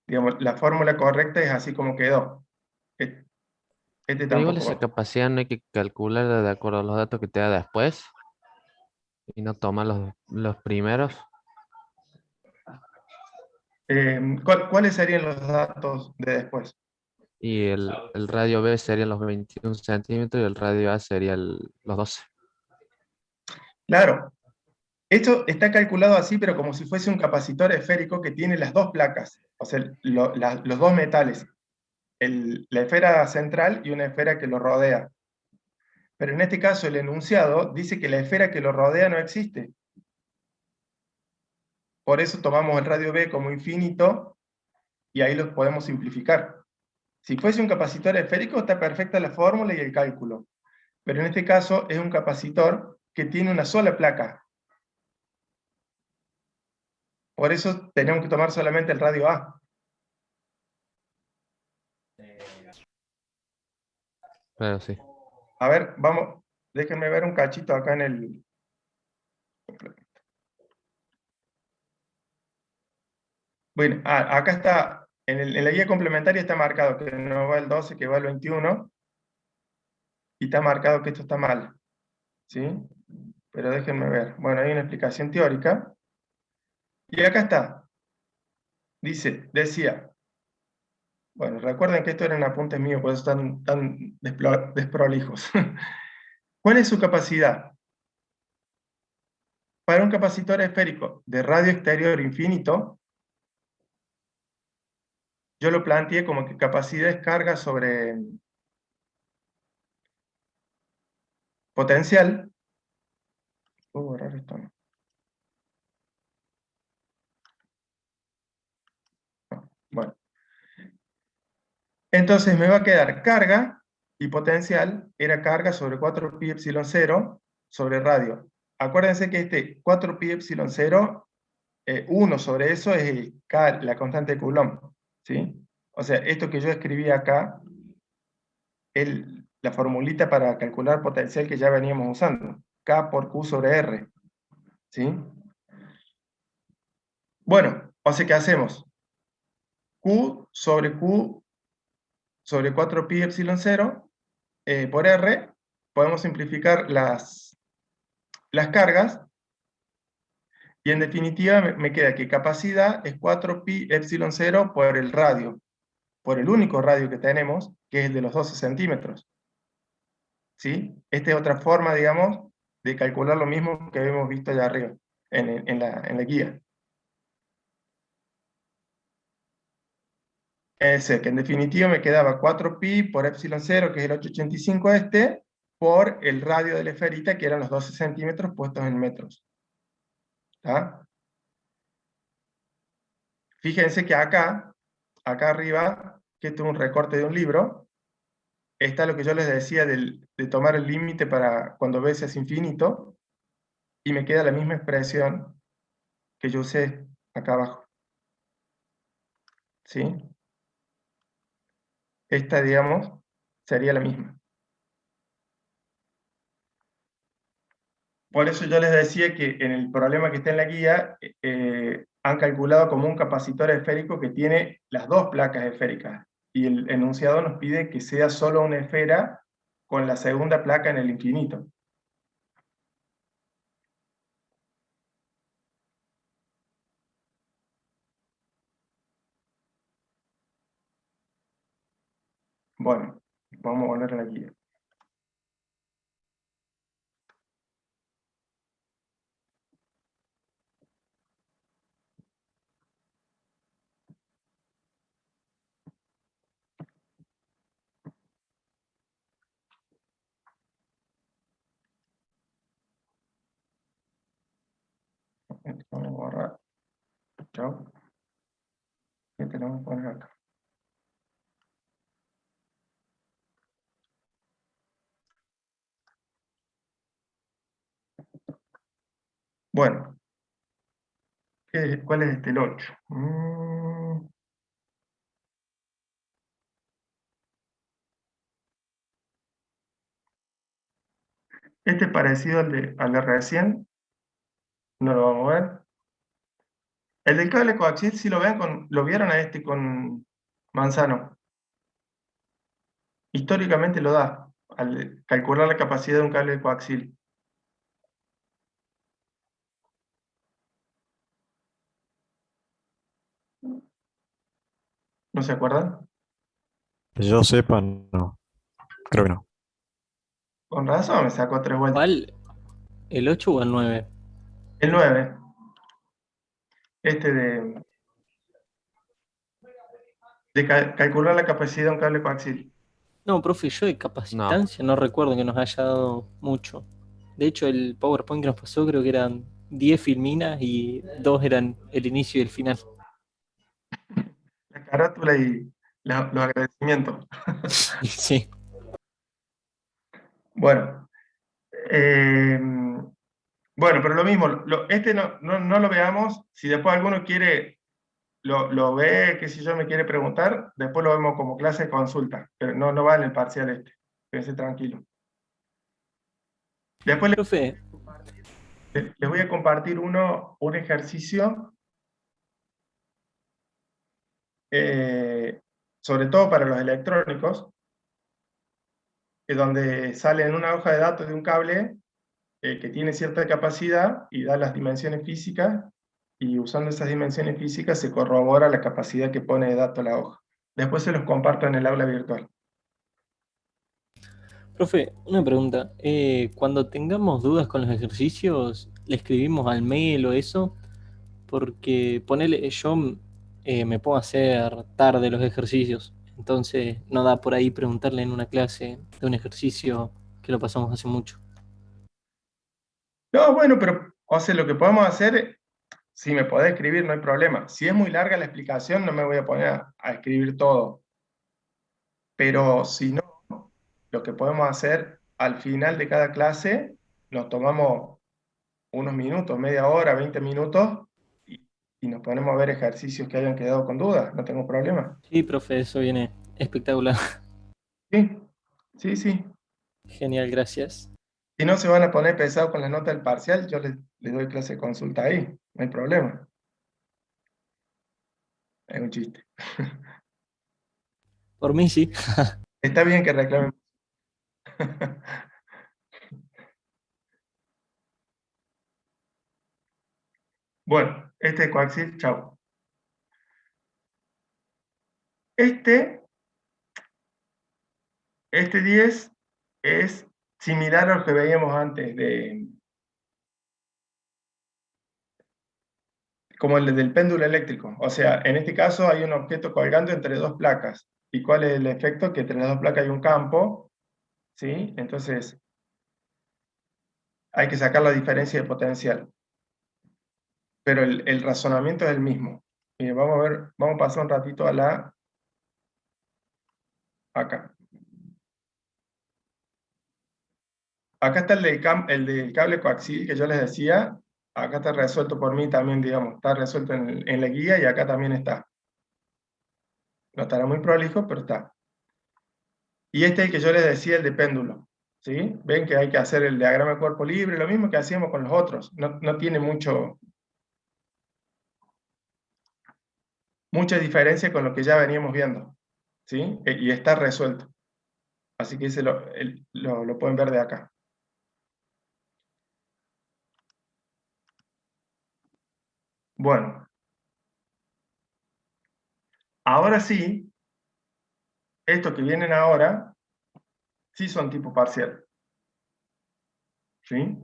Digamos, la fórmula correcta es así como quedó. Este Pero igual tampoco esa va. capacidad no hay que calcularla de acuerdo a los datos que te da después y no tomar los primeros. ¿Cuáles serían los datos de después? Y el radio B serían los 21 centímetros y el radio A sería los 12. Claro, esto está calculado así, pero como si fuese un capacitor esférico que tiene las dos placas, o sea, los dos metales, la esfera central y una esfera que lo rodea. Pero en este caso el enunciado dice que la esfera que lo rodea no existe. Por eso tomamos el radio B como infinito y ahí lo podemos simplificar. Si fuese un capacitor esférico está perfecta la fórmula y el cálculo. Pero en este caso es un capacitor que tiene una sola placa. Por eso tenemos que tomar solamente el radio A. Pero sí. A ver, vamos, déjenme ver un cachito acá en el... Bueno, acá está, en la guía complementaria está marcado que no va el 12, que va el 21, y está marcado que esto está mal, ¿sí? Pero déjenme ver. Bueno, hay una explicación teórica, y acá está. Decía, bueno, recuerden que esto eran apuntes míos, por eso están tan desprolijos. ¿Cuál es su capacidad? Para un capacitor esférico de radio exterior infinito, yo lo planteé como que capacidad es carga sobre potencial. Puedo borrar esto, ¿no? No, bueno. Entonces me va a quedar carga y potencial, era carga sobre 4pi epsilon 0 sobre radio. Acuérdense que este 4pi epsilon 0, 1 sobre eso es la constante de Coulomb, ¿sí? O sea, esto que yo escribí acá, la formulita para calcular potencial que ya veníamos usando, K por Q sobre R, ¿sí? Bueno, o sea, ¿qué hacemos? Q sobre 4pi epsilon 0 por R, podemos simplificar las cargas, y en definitiva me queda que capacidad es 4pi epsilon 0 por el radio, por el único radio que tenemos, que es el de los 12 centímetros. ¿Sí? Esta es otra forma, digamos, de calcular lo mismo que habíamos visto allá arriba, en la guía. Ese, que en definitiva me quedaba 4pi por epsilon 0, que es el 885 por el radio de la esferita, que eran los 12 centímetros puestos en metros. ¿Tá? Fíjense que acá arriba, que esto es un recorte de un libro, está lo que yo les decía de tomar el límite para cuando B es infinito, y me queda la misma expresión que yo usé acá abajo. ¿Sí? Esta, digamos, sería la misma. Por eso yo les decía que en el problema que está en la guía, han calculado como un capacitor esférico que tiene las dos placas esféricas. Y el enunciado nos pide que sea solo una esfera con la segunda placa en el infinito. Bueno, vamos a volver a la guía. Vamos a borrar. Chao. Este lo vamos a poner acá. Bueno, ¿cuál es este? El 8. Este es parecido al de recién. No lo vamos a ver. El del cable coaxial, si lo ven, lo vieron a este con Manzano. Históricamente lo da, al calcular la capacidad de un cable coaxial. ¿No se acuerdan? Que yo sepa, no. Creo que no. Con razón, me sacó 3 vueltas. ¿Cuál? ¿El 8 o el 9? El 9, este de calcular la capacidad de un cable coaxial. No, profe, yo de No, capacitancia no recuerdo que nos haya dado mucho. De hecho, el PowerPoint que nos pasó creo que eran 10 filminas y 2 eran el inicio y el final. La carátula y los agradecimientos. Sí, Bueno, eh, bueno, pero lo mismo, este no lo veamos. Si después alguno quiere, lo ve, qué sé yo, me quiere preguntar, después lo vemos como clase de consulta, pero no va en el parcial este. Quédense tranquilo. Después profe, les voy a compartir un ejercicio, eh, sobre todo para los electrónicos, donde sale en una hoja de datos de un cable que tiene cierta capacidad y da las dimensiones físicas, y usando esas dimensiones físicas se corrobora la capacidad que pone de datos la hoja. Después se los comparto en el aula virtual. profe, una pregunta. Cuando tengamos dudas con los ejercicios, ¿le escribimos al mail o eso? Porque ponele, yo me puedo hacer tarde los ejercicios, entonces no da por ahí preguntarle en una clase de un ejercicio que lo pasamos hace mucho. No, bueno, pero o sea, lo que podemos hacer, si me podés escribir, no hay problema. Si es muy larga la explicación, no me voy a poner a escribir todo. Pero si no, lo que podemos hacer al final de cada clase, nos tomamos unos minutos, media hora, 20 minutos, y nos ponemos a ver ejercicios que hayan quedado con dudas, no tengo problema. Sí, profe, eso viene espectacular. Sí, sí, sí. Genial, gracias. Si no se van a poner pesados con la nota del parcial, yo les doy clase de consulta ahí, no hay problema. Es un chiste. Por mí sí. Está bien que reclamen. Bueno, este coaxil, chao. Este 10 es similar a lo que veíamos antes como el del péndulo eléctrico. O sea, en este caso hay un objeto colgando entre dos placas. ¿Y cuál es el efecto? Que entre las dos placas hay un campo, ¿sí? Entonces, hay que sacar la diferencia de potencial. Pero el razonamiento es el mismo. Miren, vamos a ver, vamos a pasar un ratito a acá. Acá está el del cable coaxial que yo les decía. Acá está resuelto por mí también, digamos. Está resuelto en la guía y acá también está. No estará muy prolijo, pero está. Y este es el que yo les decía, el de péndulo. ¿Sí? Ven que hay que hacer el diagrama de cuerpo libre, lo mismo que hacíamos con los otros. No tiene mucha diferencia con lo que ya veníamos viendo. ¿Sí? Y está resuelto. Así que ese lo pueden ver de acá. Bueno, ahora sí, estos que vienen ahora, sí son tipo parcial. ¿Sí?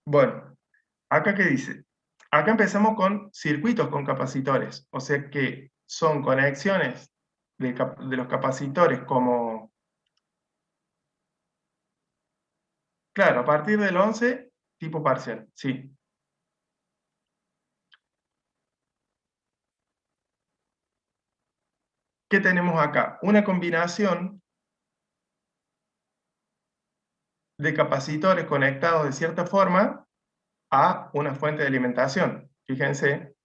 Bueno, acá qué dice. Acá empezamos con circuitos con capacitores, o sea que son conexiones de los capacitores como, claro, a partir del 11, tipo parcial, sí. ¿Qué tenemos acá? Una combinación de capacitores conectados de cierta forma a una fuente de alimentación. Fíjense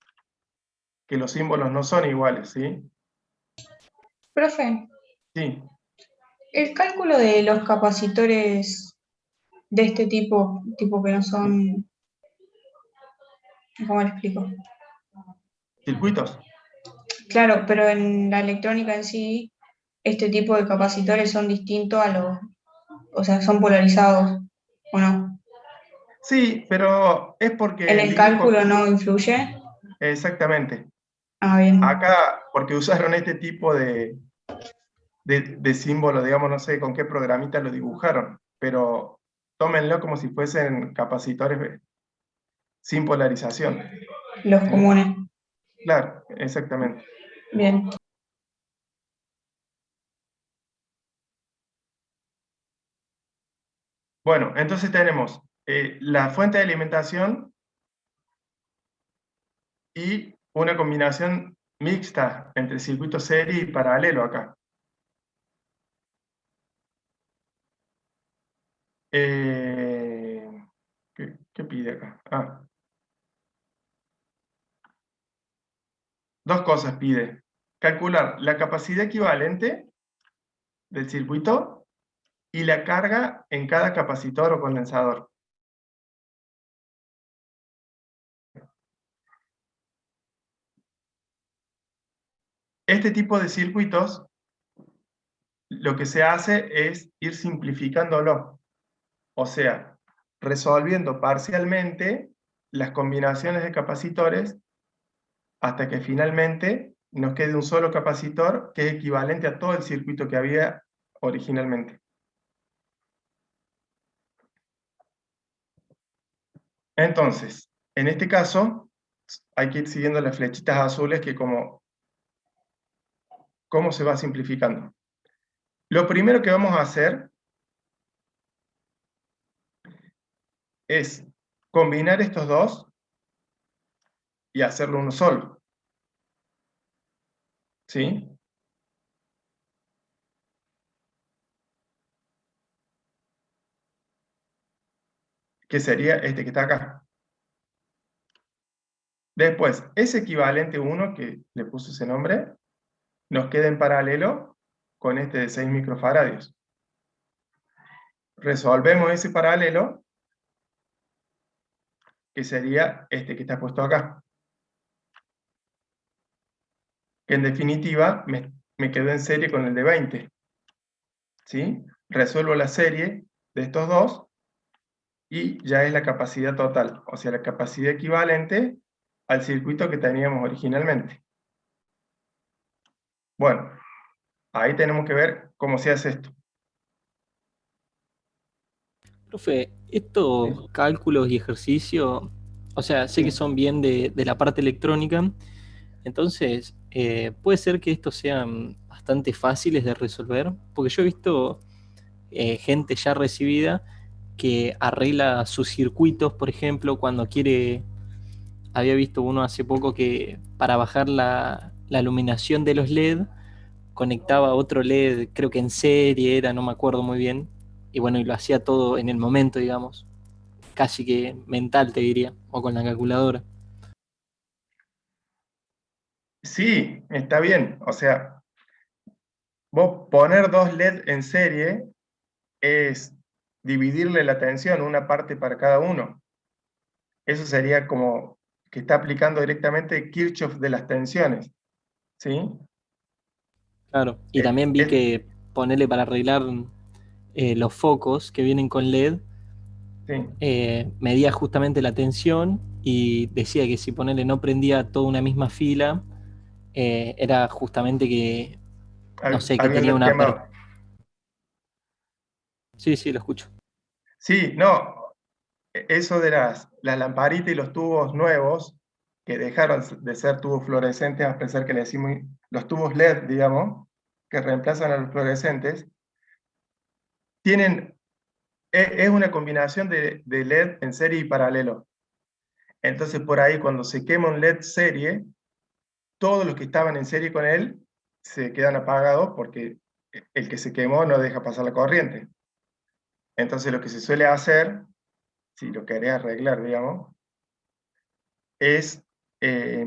que los símbolos no son iguales, ¿sí? Profe, Sí, el cálculo de los capacitores de este tipo que no son, ¿cómo le explico? circuitos. Claro, pero en la electrónica en sí, este tipo de capacitores son distintos a los, o sea, son polarizados, ¿o no? Sí, pero es porque ¿En el el dibujo, cálculo no influye? exactamente. Ah, bien, Acá, porque usaron este tipo de símbolo, digamos, no sé con qué programita lo dibujaron, pero tómenlo como si fuesen capacitores sin polarización. los ¿Sí? comunes, Claro, exactamente. bien. Bueno, entonces tenemos la fuente de alimentación y una combinación mixta entre circuito serie y paralelo acá. ¿Qué pide acá? Dos cosas pide. Calcular la capacidad equivalente del circuito y la carga en cada capacitor o condensador. Este tipo de circuitos, lo que se hace es ir simplificándolo, o sea, resolviendo parcialmente las combinaciones de capacitores hasta que finalmente nos quede un solo capacitor que es equivalente a todo el circuito que había originalmente. Entonces, en este caso, hay que ir siguiendo las flechitas azules que cómo se va simplificando. Lo primero que vamos a hacer es combinar estos dos y hacerlo uno solo. ¿Sí? Que sería este que está acá. Después, ese equivalente 1 que le puse ese nombre, nos queda en paralelo con este de 6 microfaradios. Resolvemos ese paralelo, que sería este que está puesto acá. Que en definitiva me quedo en serie con el de 20. ¿Sí? Resuelvo la serie de estos dos y ya es la capacidad total. O sea, la capacidad equivalente al circuito que teníamos originalmente. Bueno, ahí tenemos que ver cómo se hace esto. Profe, estos cálculos y ejercicios, o sea, sé que Sí. son bien de la parte electrónica, entonces puede ser que estos sean bastante fáciles de resolver, porque yo he visto gente ya recibida que arregla sus circuitos, por ejemplo, cuando quiere, había visto uno hace poco que para bajar la iluminación de los LED, conectaba otro LED, creo que en serie era, no me acuerdo muy bien, y bueno, y lo hacía todo en el momento, digamos, casi que mental te diría, o con la calculadora. Sí, está bien. O sea, vos poner dos LED en serie es dividirle la tensión, una parte para cada uno. Eso sería como que está aplicando directamente Kirchhoff de las tensiones, ¿sí? Claro, y también vi Es- que ponerle para arreglar los focos que vienen con LED, sí. medía justamente la tensión y decía que si ponerle no prendía toda una misma fila, era justamente que, no sé, que Había un tenía LED una... quemado. Sí, sí, lo escucho. Sí, no, eso de las lamparitas y los tubos nuevos, que dejaron de ser tubos fluorescentes, a pesar que le decimos los tubos LED, digamos, que reemplazan a los fluorescentes, tienen, es una combinación de LED en serie y paralelo. Entonces, por ahí, cuando se quema un LED serie, todos los que estaban en serie con él se quedan apagados porque el que se quemó no deja pasar la corriente. Entonces, lo que se suele hacer, si lo querés arreglar, digamos, es eh,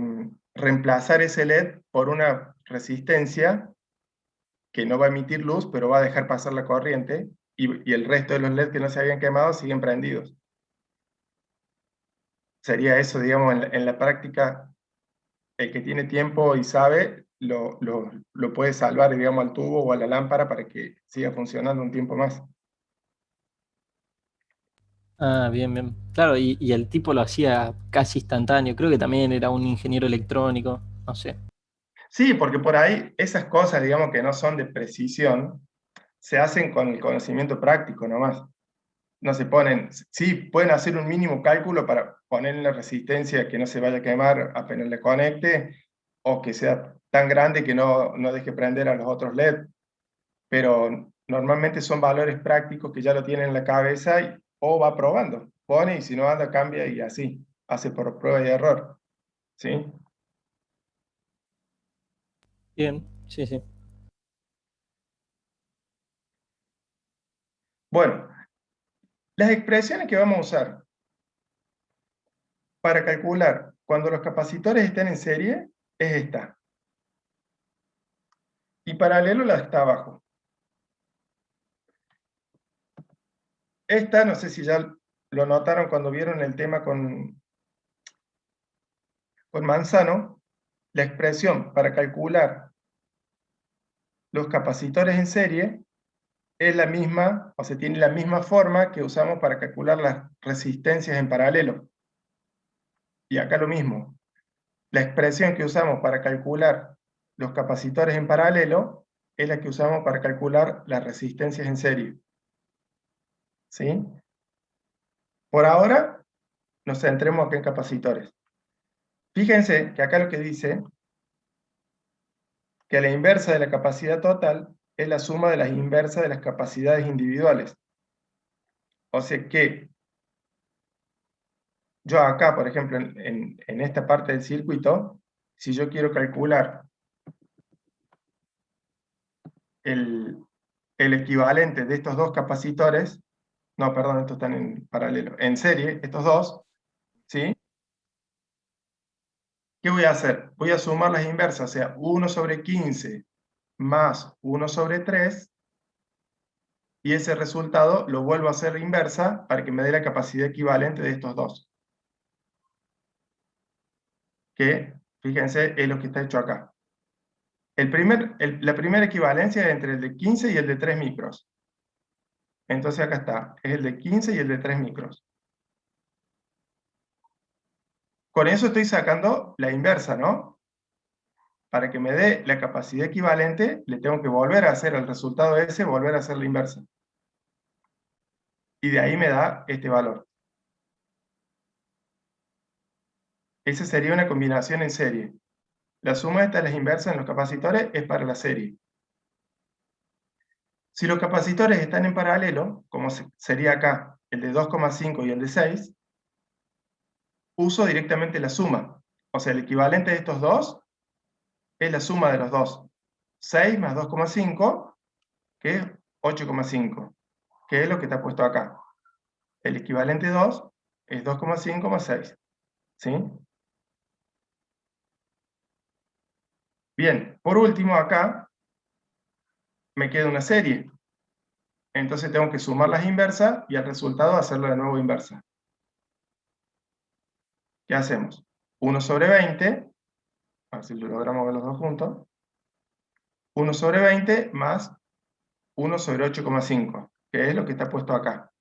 reemplazar ese LED por una resistencia que no va a emitir luz, pero va a dejar pasar la corriente, y el resto de los LED que no se habían quemado siguen prendidos. Sería eso, digamos, en la práctica, el que tiene tiempo y sabe, lo puede salvar, digamos, al tubo o a la lámpara para que siga funcionando un tiempo más. Ah, bien, bien. Claro, y el tipo lo hacía casi instantáneo. Creo que también era un ingeniero electrónico, no sé. Sí, porque por ahí esas cosas, digamos, que no son de precisión, se hacen con el conocimiento práctico nomás. No se ponen, sí, pueden hacer un mínimo cálculo para ponerle la resistencia que no se vaya a quemar apenas le conecte, o que sea tan grande que no deje prender a los otros LED, pero normalmente son valores prácticos que ya lo tienen en la cabeza o va probando, pone y si no anda cambia y así, hace por prueba y error, ¿sí? Bien, sí, sí. Bueno, las expresiones que vamos a usar para calcular cuando los capacitores estén en serie es esta, y paralelo la está abajo. Esta, no sé si ya lo notaron cuando vieron el tema con Manzano, la expresión para calcular los capacitores en serie es la misma, o sea, tiene la misma forma que usamos para calcular las resistencias en paralelo. Y acá lo mismo. La expresión que usamos para calcular los capacitores en paralelo es la que usamos para calcular las resistencias en serie. ¿Sí? Por ahora, nos centremos acá en capacitores. Fíjense que acá lo que dice que la inversa de la capacidad total es la suma de las inversas de las capacidades individuales. O sea que yo acá, por ejemplo, en esta parte del circuito, si yo quiero calcular el, el equivalente de estos dos capacitores, no, perdón, estos están en paralelo, en serie, estos dos, ¿sí? ¿Qué voy a hacer? Voy a sumar las inversas, o sea, 1 sobre 15 más 1 sobre 3, y ese resultado lo vuelvo a hacer inversa para que me dé la capacidad equivalente de estos dos, que, fíjense, es lo que está hecho acá. La primera equivalencia es entre el de 15 y el de 3 micros. Entonces acá está, es el de 15 y el de 3 micros. Con eso estoy sacando la inversa, ¿no? Para que me dé la capacidad equivalente, le tengo que volver a hacer el resultado ese, volver a hacer la inversa. Y de ahí me da este valor. Esa sería una combinación en serie. La suma de las inversas en los capacitores es para la serie. Si los capacitores están en paralelo, como sería acá el de 2,5 y el de 6, uso directamente la suma. O sea, el equivalente de estos dos es la suma de los dos. 6 más 2,5, que es 8,5, que es lo que está puesto acá. El equivalente 2 es 2,5 más 6. ¿Sí? Bien, por último acá me queda una serie. Entonces tengo que sumar las inversas y al resultado hacerlo de nuevo inversa. ¿Qué hacemos? 1 sobre 20, a ver si lo logramos ver los dos juntos. 1 sobre 20 más 1 sobre 8,5, que es lo que está puesto acá.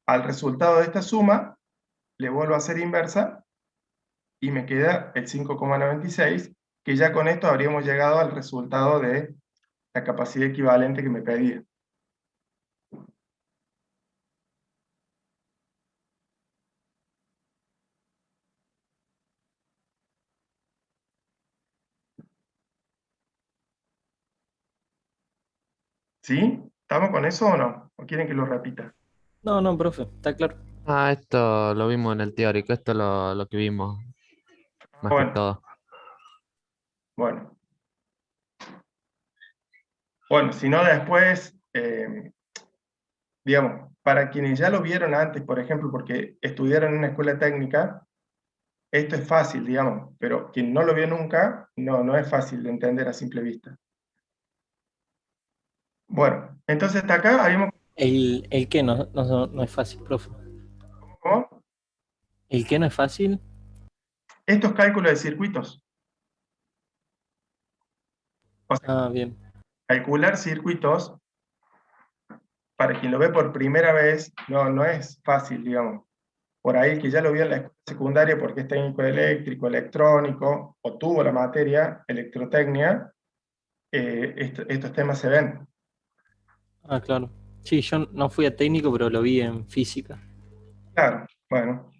Al resultado de esta suma, le vuelvo a hacer inversa y me queda el 5,96, que ya con esto habríamos llegado al resultado de la capacidad equivalente que me pedía. ¿Sí? ¿Estamos con eso o no? ¿O quieren que lo repita? No, no, profe, está claro. Ah, esto lo vimos en el teórico, esto es lo que vimos, más que Bueno, todo. bueno. Bueno, si no después, digamos, para quienes ya lo vieron antes, por ejemplo, porque estudiaron en una escuela técnica, esto es fácil, digamos, pero quien no lo vio nunca, no es fácil de entender a simple vista. Bueno, entonces hasta acá habíamos... El que no es fácil, profe. ¿Cómo? ¿El que no es fácil? Estos cálculos de circuitos. O sea, Ah, bien. calcular circuitos, para quien lo ve por primera vez, no es fácil, digamos. Por ahí que ya lo vio en la escuela secundaria porque es técnico eléctrico, electrónico, o tuvo la materia, electrotecnia, estos temas se ven. Ah, claro. Sí, yo no fui a técnico, pero lo vi en física. Claro, bueno.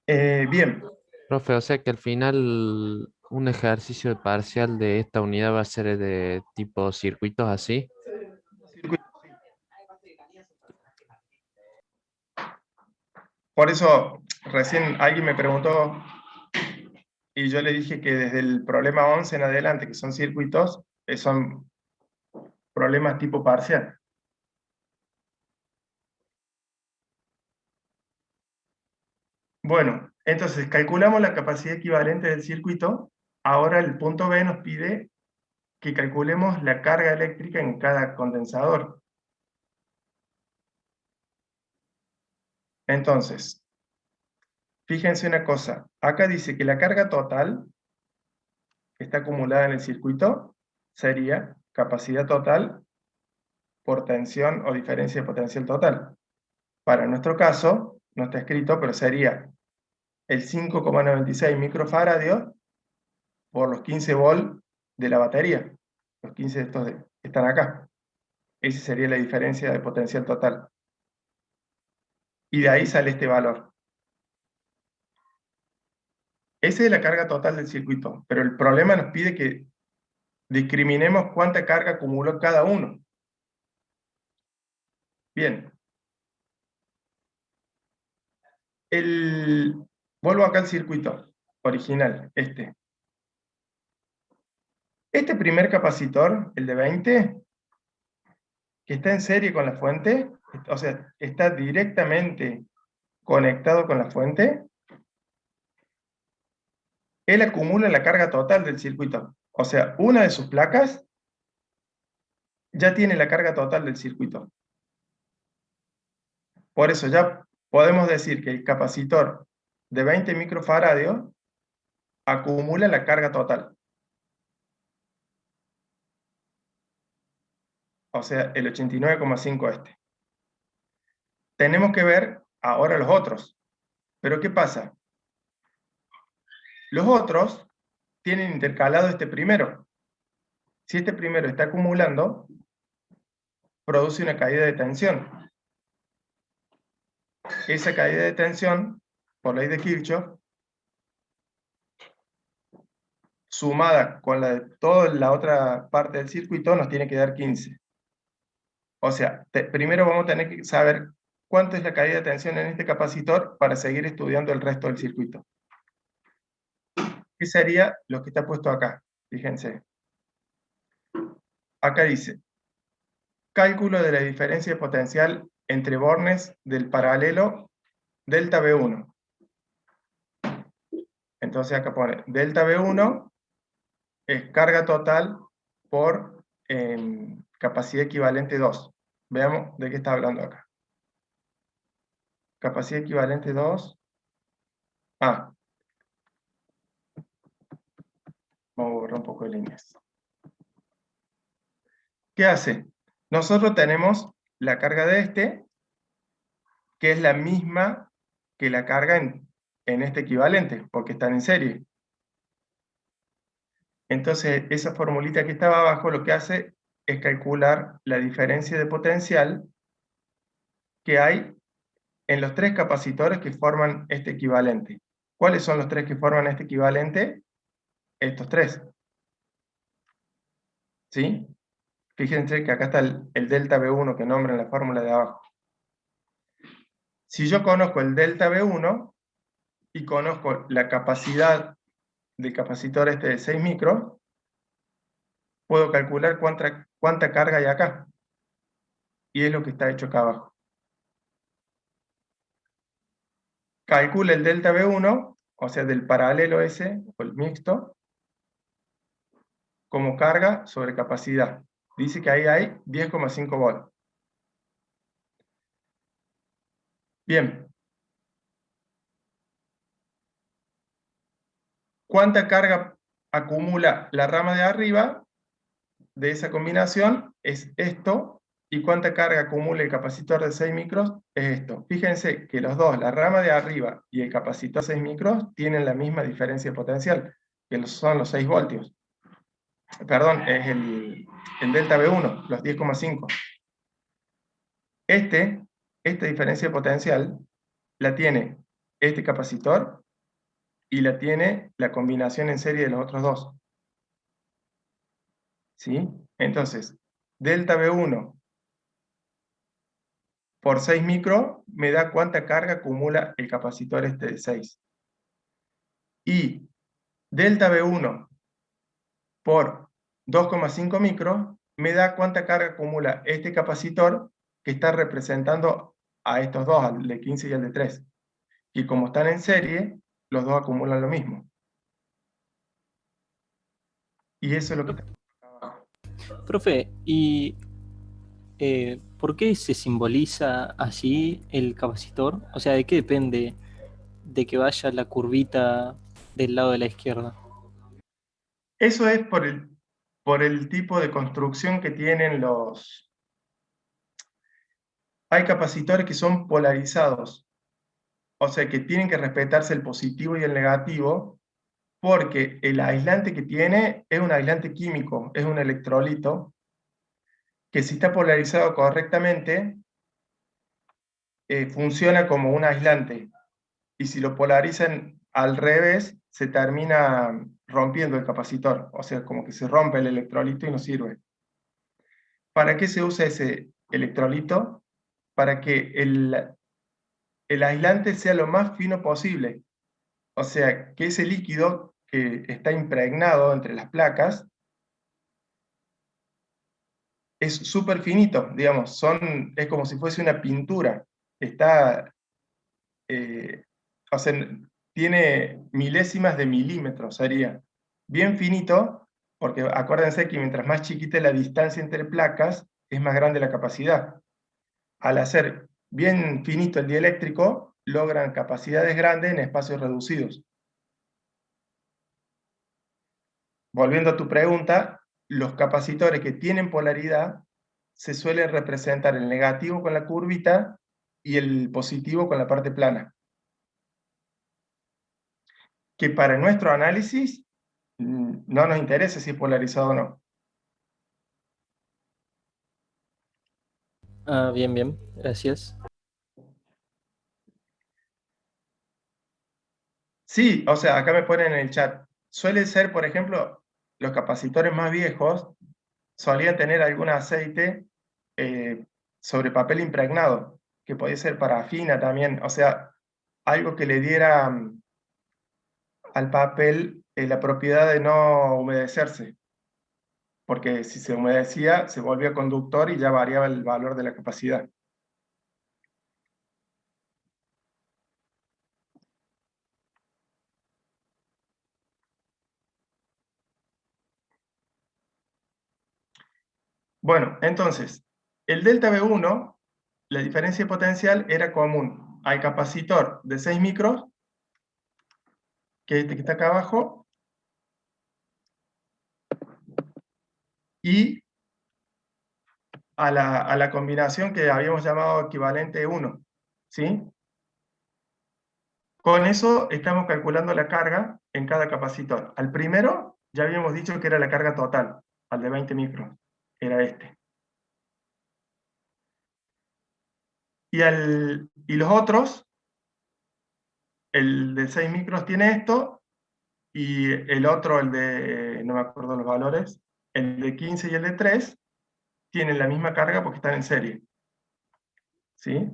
Bien, Profe, o sea que al final un ejercicio de parcial de esta unidad va a ser de tipo circuitos así. circuito, sí. Por eso recién alguien me preguntó y yo le dije que desde el problema 11 en adelante, que son circuitos, son problemas tipo parcial. Bueno, entonces calculamos la capacidad equivalente del circuito. Ahora el punto B nos pide que calculemos la carga eléctrica en cada condensador. Entonces, fíjense una cosa. Acá dice que la carga total que está acumulada en el circuito sería capacidad total por tensión o diferencia de potencial total. Para nuestro caso, no está escrito, pero sería el 5,96 microfaradios por los 15 volt de la batería. Los 15 de estos que están acá. Esa sería la diferencia de potencial total. Y de ahí sale este valor. Esa es la carga total del circuito, pero el problema nos pide que discriminemos cuánta carga acumuló cada uno. Bien. Vuelvo acá al circuito original, este. Este primer capacitor, el de 20, que está en serie con la fuente, o sea, está directamente conectado con la fuente, él acumula la carga total del circuito. O sea, una de sus placas ya tiene la carga total del circuito. Por eso ya podemos decir que el capacitor de 20 microfaradios acumula la carga total. O sea, el 89,5 este. tenemos que ver ahora los otros. Pero ¿qué pasa? Los otros tienen intercalado este primero. Si este primero está acumulando, produce una caída de tensión. Esa caída de tensión, por ley de Kirchhoff, sumada con la de toda la otra parte del circuito, nos tiene que dar 15. O sea, primero vamos a tener que saber cuánto es la caída de tensión en este capacitor para seguir estudiando el resto del circuito. ¿Qué sería lo que está puesto acá? Fíjense. Acá dice, cálculo de la diferencia de potencial entre bornes del paralelo delta V1. Entonces acá pone delta V1 es carga total por capacidad equivalente 2. Veamos de qué está hablando acá. Capacidad equivalente 2. Vamos a borrar un poco de líneas. ¿Qué hace? Nosotros tenemos la carga de este, que es la misma que la carga en este equivalente, porque están en serie. Entonces, esa formulita que estaba abajo lo que hace es calcular la diferencia de potencial que hay en los tres capacitores que forman este equivalente. ¿Cuáles son los tres que forman este equivalente? Estos tres. ¿Sí? Fíjense que acá está el delta V1 que nombra en la fórmula de abajo. Si yo conozco el delta V1 y conozco la capacidad del capacitor este de 6 micros, puedo calcular cuánta carga hay acá. Y es lo que está hecho acá abajo. Calcula el delta V1, o sea, del paralelo ese, o el mixto, como carga sobre capacidad. Dice que ahí hay 10,5 volts. Bien. ¿Cuánta carga acumula la rama de arriba de esa combinación? Es esto. ¿Y cuánta carga acumula el capacitor de 6 micros? Es esto. Fíjense que los dos, la rama de arriba y el capacitor de 6 micros, tienen la misma diferencia de potencial, que son los 6 voltios. Perdón, es el delta V1, los 10,5. Esta diferencia de potencial la tiene este capacitor y la tiene la combinación en serie de los otros dos. ¿Sí? Entonces, delta V1 por 6 micro me da cuánta carga acumula el capacitor este de 6. Y delta V1 por 2,5 micros me da cuánta carga acumula este capacitor que está representando a estos dos, al de 15 y al de 3. Y como están en serie, los dos acumulan lo mismo. Y eso es lo que está abajo. Profe, ¿y por qué se simboliza así el capacitor? O sea, ¿de qué depende de que vaya la curvita del lado de la izquierda? Eso es por el tipo de construcción que tienen los... Hay capacitores que son polarizados, o sea que tienen que respetarse el positivo y el negativo, porque el aislante que tiene es un aislante químico, es un electrolito, que si está polarizado correctamente, funciona como un aislante. Y si lo polarizan al revés, se termina rompiendo el capacitor, o sea, como que se rompe el electrolito y no sirve. ¿Para qué se usa ese electrolito? Para que el aislante sea lo más fino posible. O sea, que ese líquido que está impregnado entre las placas es súper finito, digamos, es como si fuese una pintura. Está, o sea, tiene milésimas de milímetros, sería bien finito, porque acuérdense que mientras más chiquita la distancia entre placas, es más grande la capacidad. Al hacer bien finito el dieléctrico, logran capacidades grandes en espacios reducidos. Volviendo a tu pregunta, los capacitores que tienen polaridad se suelen representar el negativo con la curvita y el positivo con la parte plana. Que para nuestro análisis no nos interesa si es polarizado o no. Ah, bien, bien, gracias. Sí, o sea, acá me ponen en el chat. Suele ser, por ejemplo, los capacitores más viejos solían tener algún aceite sobre papel impregnado, que podía ser parafina también, o sea, algo que le diera al papel la propiedad de no humedecerse, porque si se humedecía se volvía conductor y ya variaba el valor de la capacidad. Bueno, entonces, el delta V1, la diferencia de potencial era común al capacitor de 6 micros, que es este que está acá abajo, y a la combinación que habíamos llamado equivalente 1, ¿sí? Con eso estamos calculando la carga en cada capacitor. Al primero ya habíamos dicho que era la carga total, al de 20 micros, era este. Y los otros, el de 6 micros tiene esto, y el otro, el de, no me acuerdo los valores, el de 15 y el de 3, tienen la misma carga porque están en serie. ¿Sí?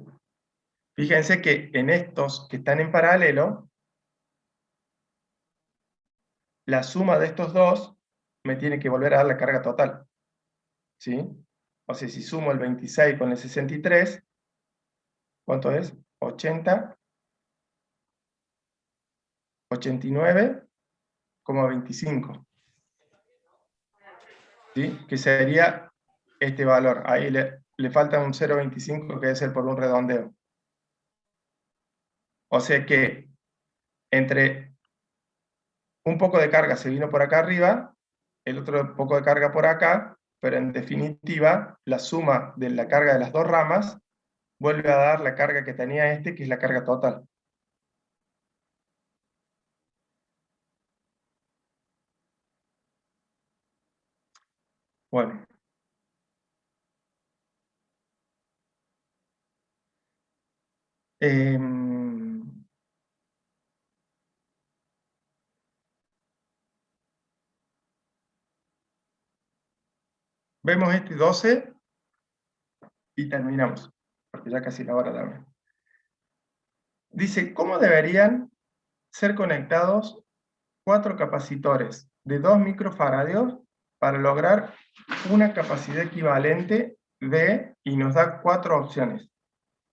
Fíjense que en estos que están en paralelo, la suma de estos dos me tiene que volver a dar la carga total. ¿Sí? O sea, si sumo el 26 con el 63, ¿cuánto es? 80, 89,25. ¿Sí? Que sería este valor. Ahí le falta un 0,25 que debe ser por un redondeo. O sea que entre un poco de carga se vino por acá arriba, el otro poco de carga por acá, pero en definitiva la suma de la carga de las dos ramas vuelve a dar la carga que tenía este, que es la carga total. Bueno. Vemos este 12 y terminamos, porque ya casi la hora también. Dice, ¿cómo deberían ser conectados 4 capacitores de 2 microfaradios para lograr una capacidad equivalente de, y nos da 4 opciones?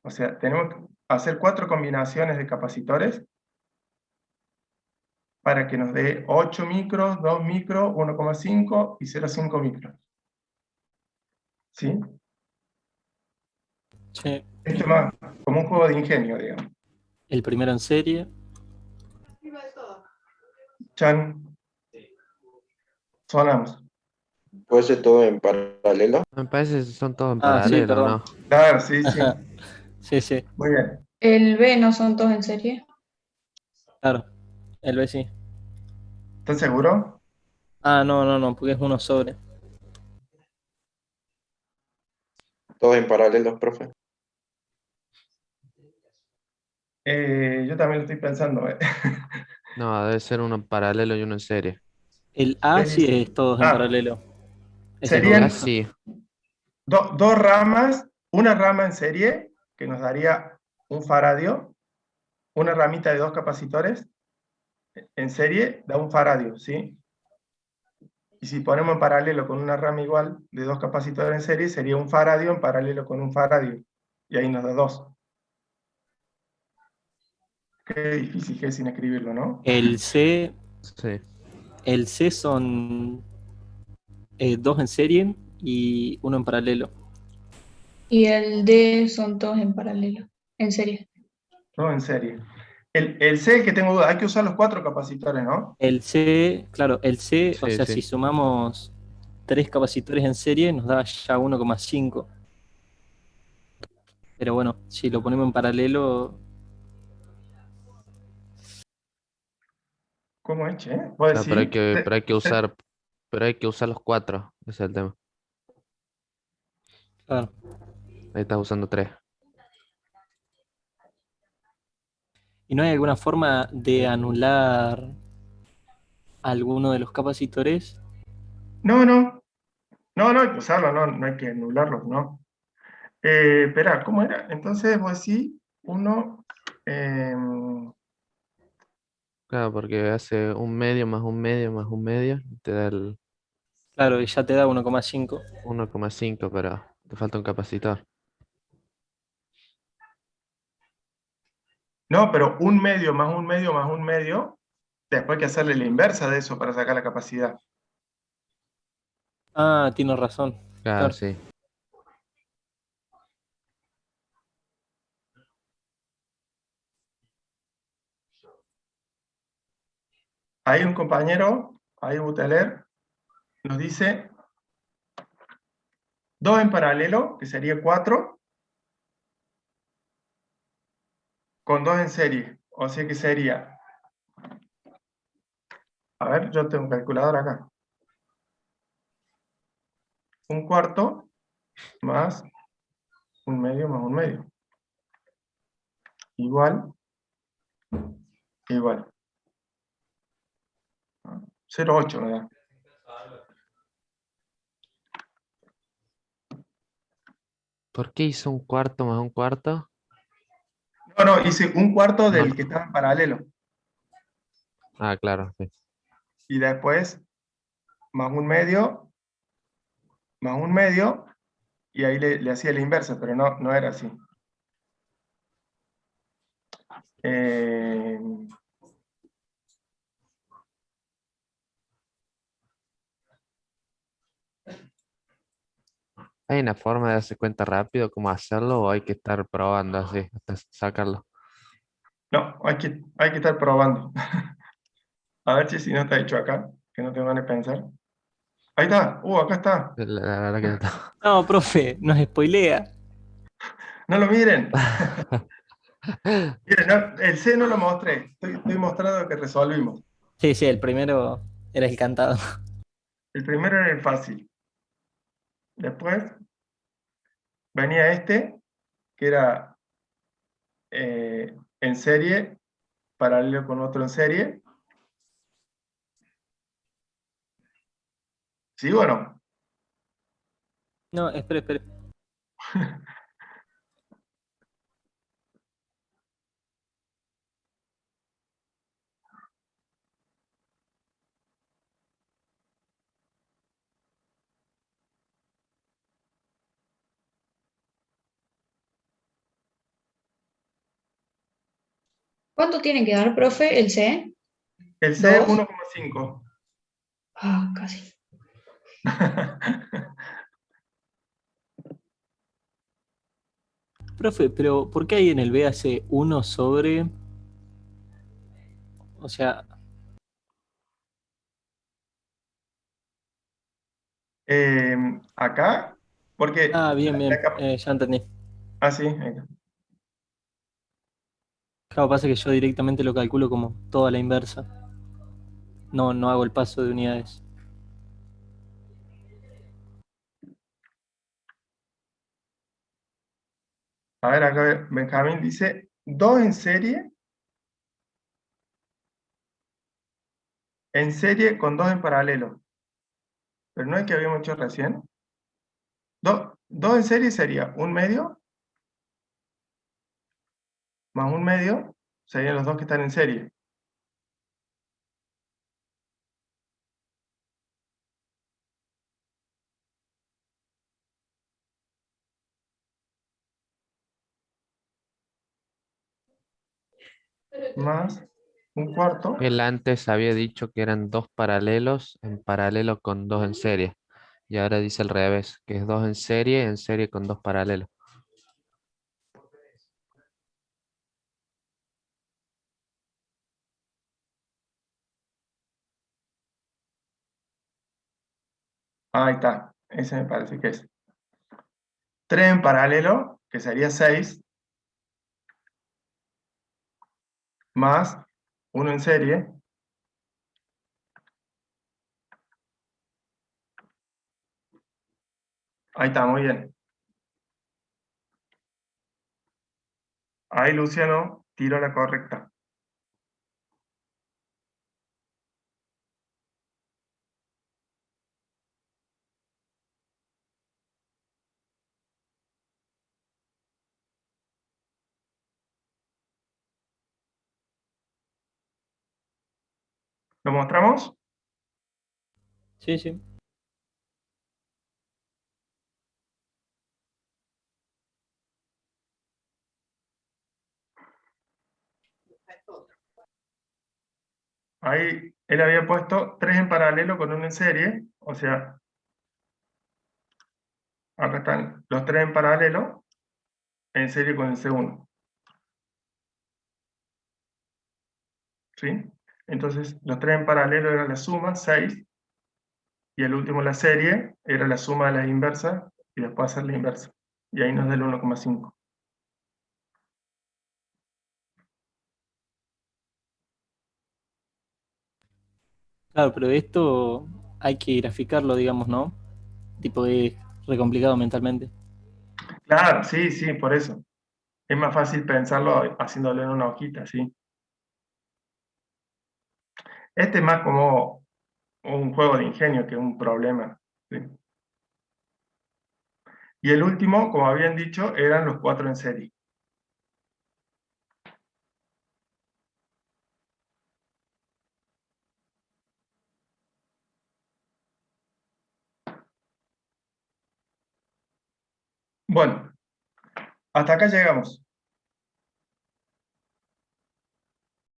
O sea, tenemos que hacer 4 combinaciones de capacitores para que nos dé 8 micros, 2 micros, 1,5 y 0,5 micros. ¿Sí? Sí. Esto es más como un juego de ingenio, digamos. El primero en serie. Chan. Sonamos. ¿Puede ser todo en paralelo? Me parece que son todos en Ah, sí, paralelo, perdón. ¿no? Claro, sí, sí. Sí, sí, Muy bien. El B no son todos en serie. claro. El B sí. ¿Estás seguro? Ah, no, porque es uno sobre. Todos en paralelo, profe. Yo también lo estoy pensando. No, debe ser uno en paralelo y uno en serie. El A ¿Qué sí dice? es todos en Ah, paralelo. Es el serían Ya correcto. sí. dos ramas, una rama en serie, que nos daría un faradio, una ramita de 2 capacitores, en serie da un faradio, ¿sí? Y si ponemos en paralelo con una rama igual de 2 capacitores en serie, sería un faradio en paralelo con un faradio. Y ahí nos da 2. Qué difícil que es sin escribirlo, ¿no? El C, Sí. el C son dos en serie y uno en paralelo. Y el D son todos en paralelo, en serie. No, en serie. El C, el que tengo duda, hay que usar los 4 capacitores, ¿no? El C, claro, el C, o Sí, sea, sí. si sumamos 3 capacitores en serie, nos da ya 1,5. Pero bueno, si lo ponemos en paralelo, ¿Cómo es, che? ¿Vos No, decís? pero hay que usar los cuatro, ese es el tema. claro. Ahí estás usando tres. ¿Y no hay alguna forma de anular alguno de los capacitores? No, no, no hay que usarlo, no hay que anularlos, no. Espera, ¿cómo era? Entonces vos decís, uno, Claro, porque hace un medio más un medio más un medio, y te da el Claro, y ya te da 1,5. 1,5, pero te falta un capacitor. no, pero un medio más un medio más un medio, después hay que hacerle la inversa de eso para sacar la capacidad. Ah, tienes razón. Claro, Claro. sí. Hay un compañero, ahí Buteler, nos dice 2 en paralelo, que sería 4, con 2 en serie. O sea que sería, a ver, yo tengo un calculador acá. Un cuarto más un medio más un medio. Igual, igual. 0,8, ¿verdad? ¿Por qué hizo un cuarto más un cuarto? No, hice un cuarto No, del que estaba en paralelo. ah, claro, sí. Y después más un medio, y ahí le hacía la inversa, pero no era así. Eh, ¿Hay una forma de darse cuenta rápido cómo hacerlo o hay que estar probando así hasta sacarlo? no, hay que estar probando. A ver si no está hecho acá, que no te van a pensar. Ahí está, acá está. La verdad que no está. No, profe, nos spoilea. No lo miren. Miren, el C no lo mostré. Estoy mostrando que resolvimos. Sí, sí, el primero era el cantado. El primero era el fácil. Después venía este, que era en serie, paralelo con otro en serie. ¿Sí o no? No, espere, espere. ¿Cuánto tiene que dar, profe, el C? El C ¿Dos? 1,5. Ah, casi. Profe, pero ¿por qué hay en el B hace 1 sobre? O sea, Acá, porque bien, bien, ya entendí. sí, ahí está. Claro, pasa que yo directamente lo calculo como toda la inversa. No, no hago el paso de unidades. A ver, acá Benjamín dice 2 en serie con 2 en paralelo. Pero no es que habíamos hecho recién. 2 en serie sería un medio más un medio, serían los dos que están en serie. Más un cuarto. Él antes había dicho que eran dos paralelos en paralelo con dos en serie. Y ahora dice al revés, que es dos en serie con dos paralelos. Ahí está, ese me parece que es. 3 en paralelo que sería 6, más uno en serie, ahí está, muy bien. Ahí Luciano tiró la correcta. ¿Lo mostramos? Sí, sí. Ahí él había puesto 3 en paralelo con uno en serie, o sea, acá están los 3 en paralelo, en serie con el segundo. ¿Sí? Entonces, los 3 en paralelo era la suma, 6, y el último, la serie, era la suma de las inversas, y después hacer la inversa. Y ahí nos da el 1,5. Claro, pero esto hay que graficarlo, digamos, ¿no? Tipo, es re complicado mentalmente. Claro, sí, sí, por eso. Es más fácil pensarlo haciéndolo en una hojita, ¿sí? Este es más como un juego de ingenio que un problema, ¿sí? Y el último, como habían dicho, eran los 4 en serie. Bueno, hasta acá llegamos.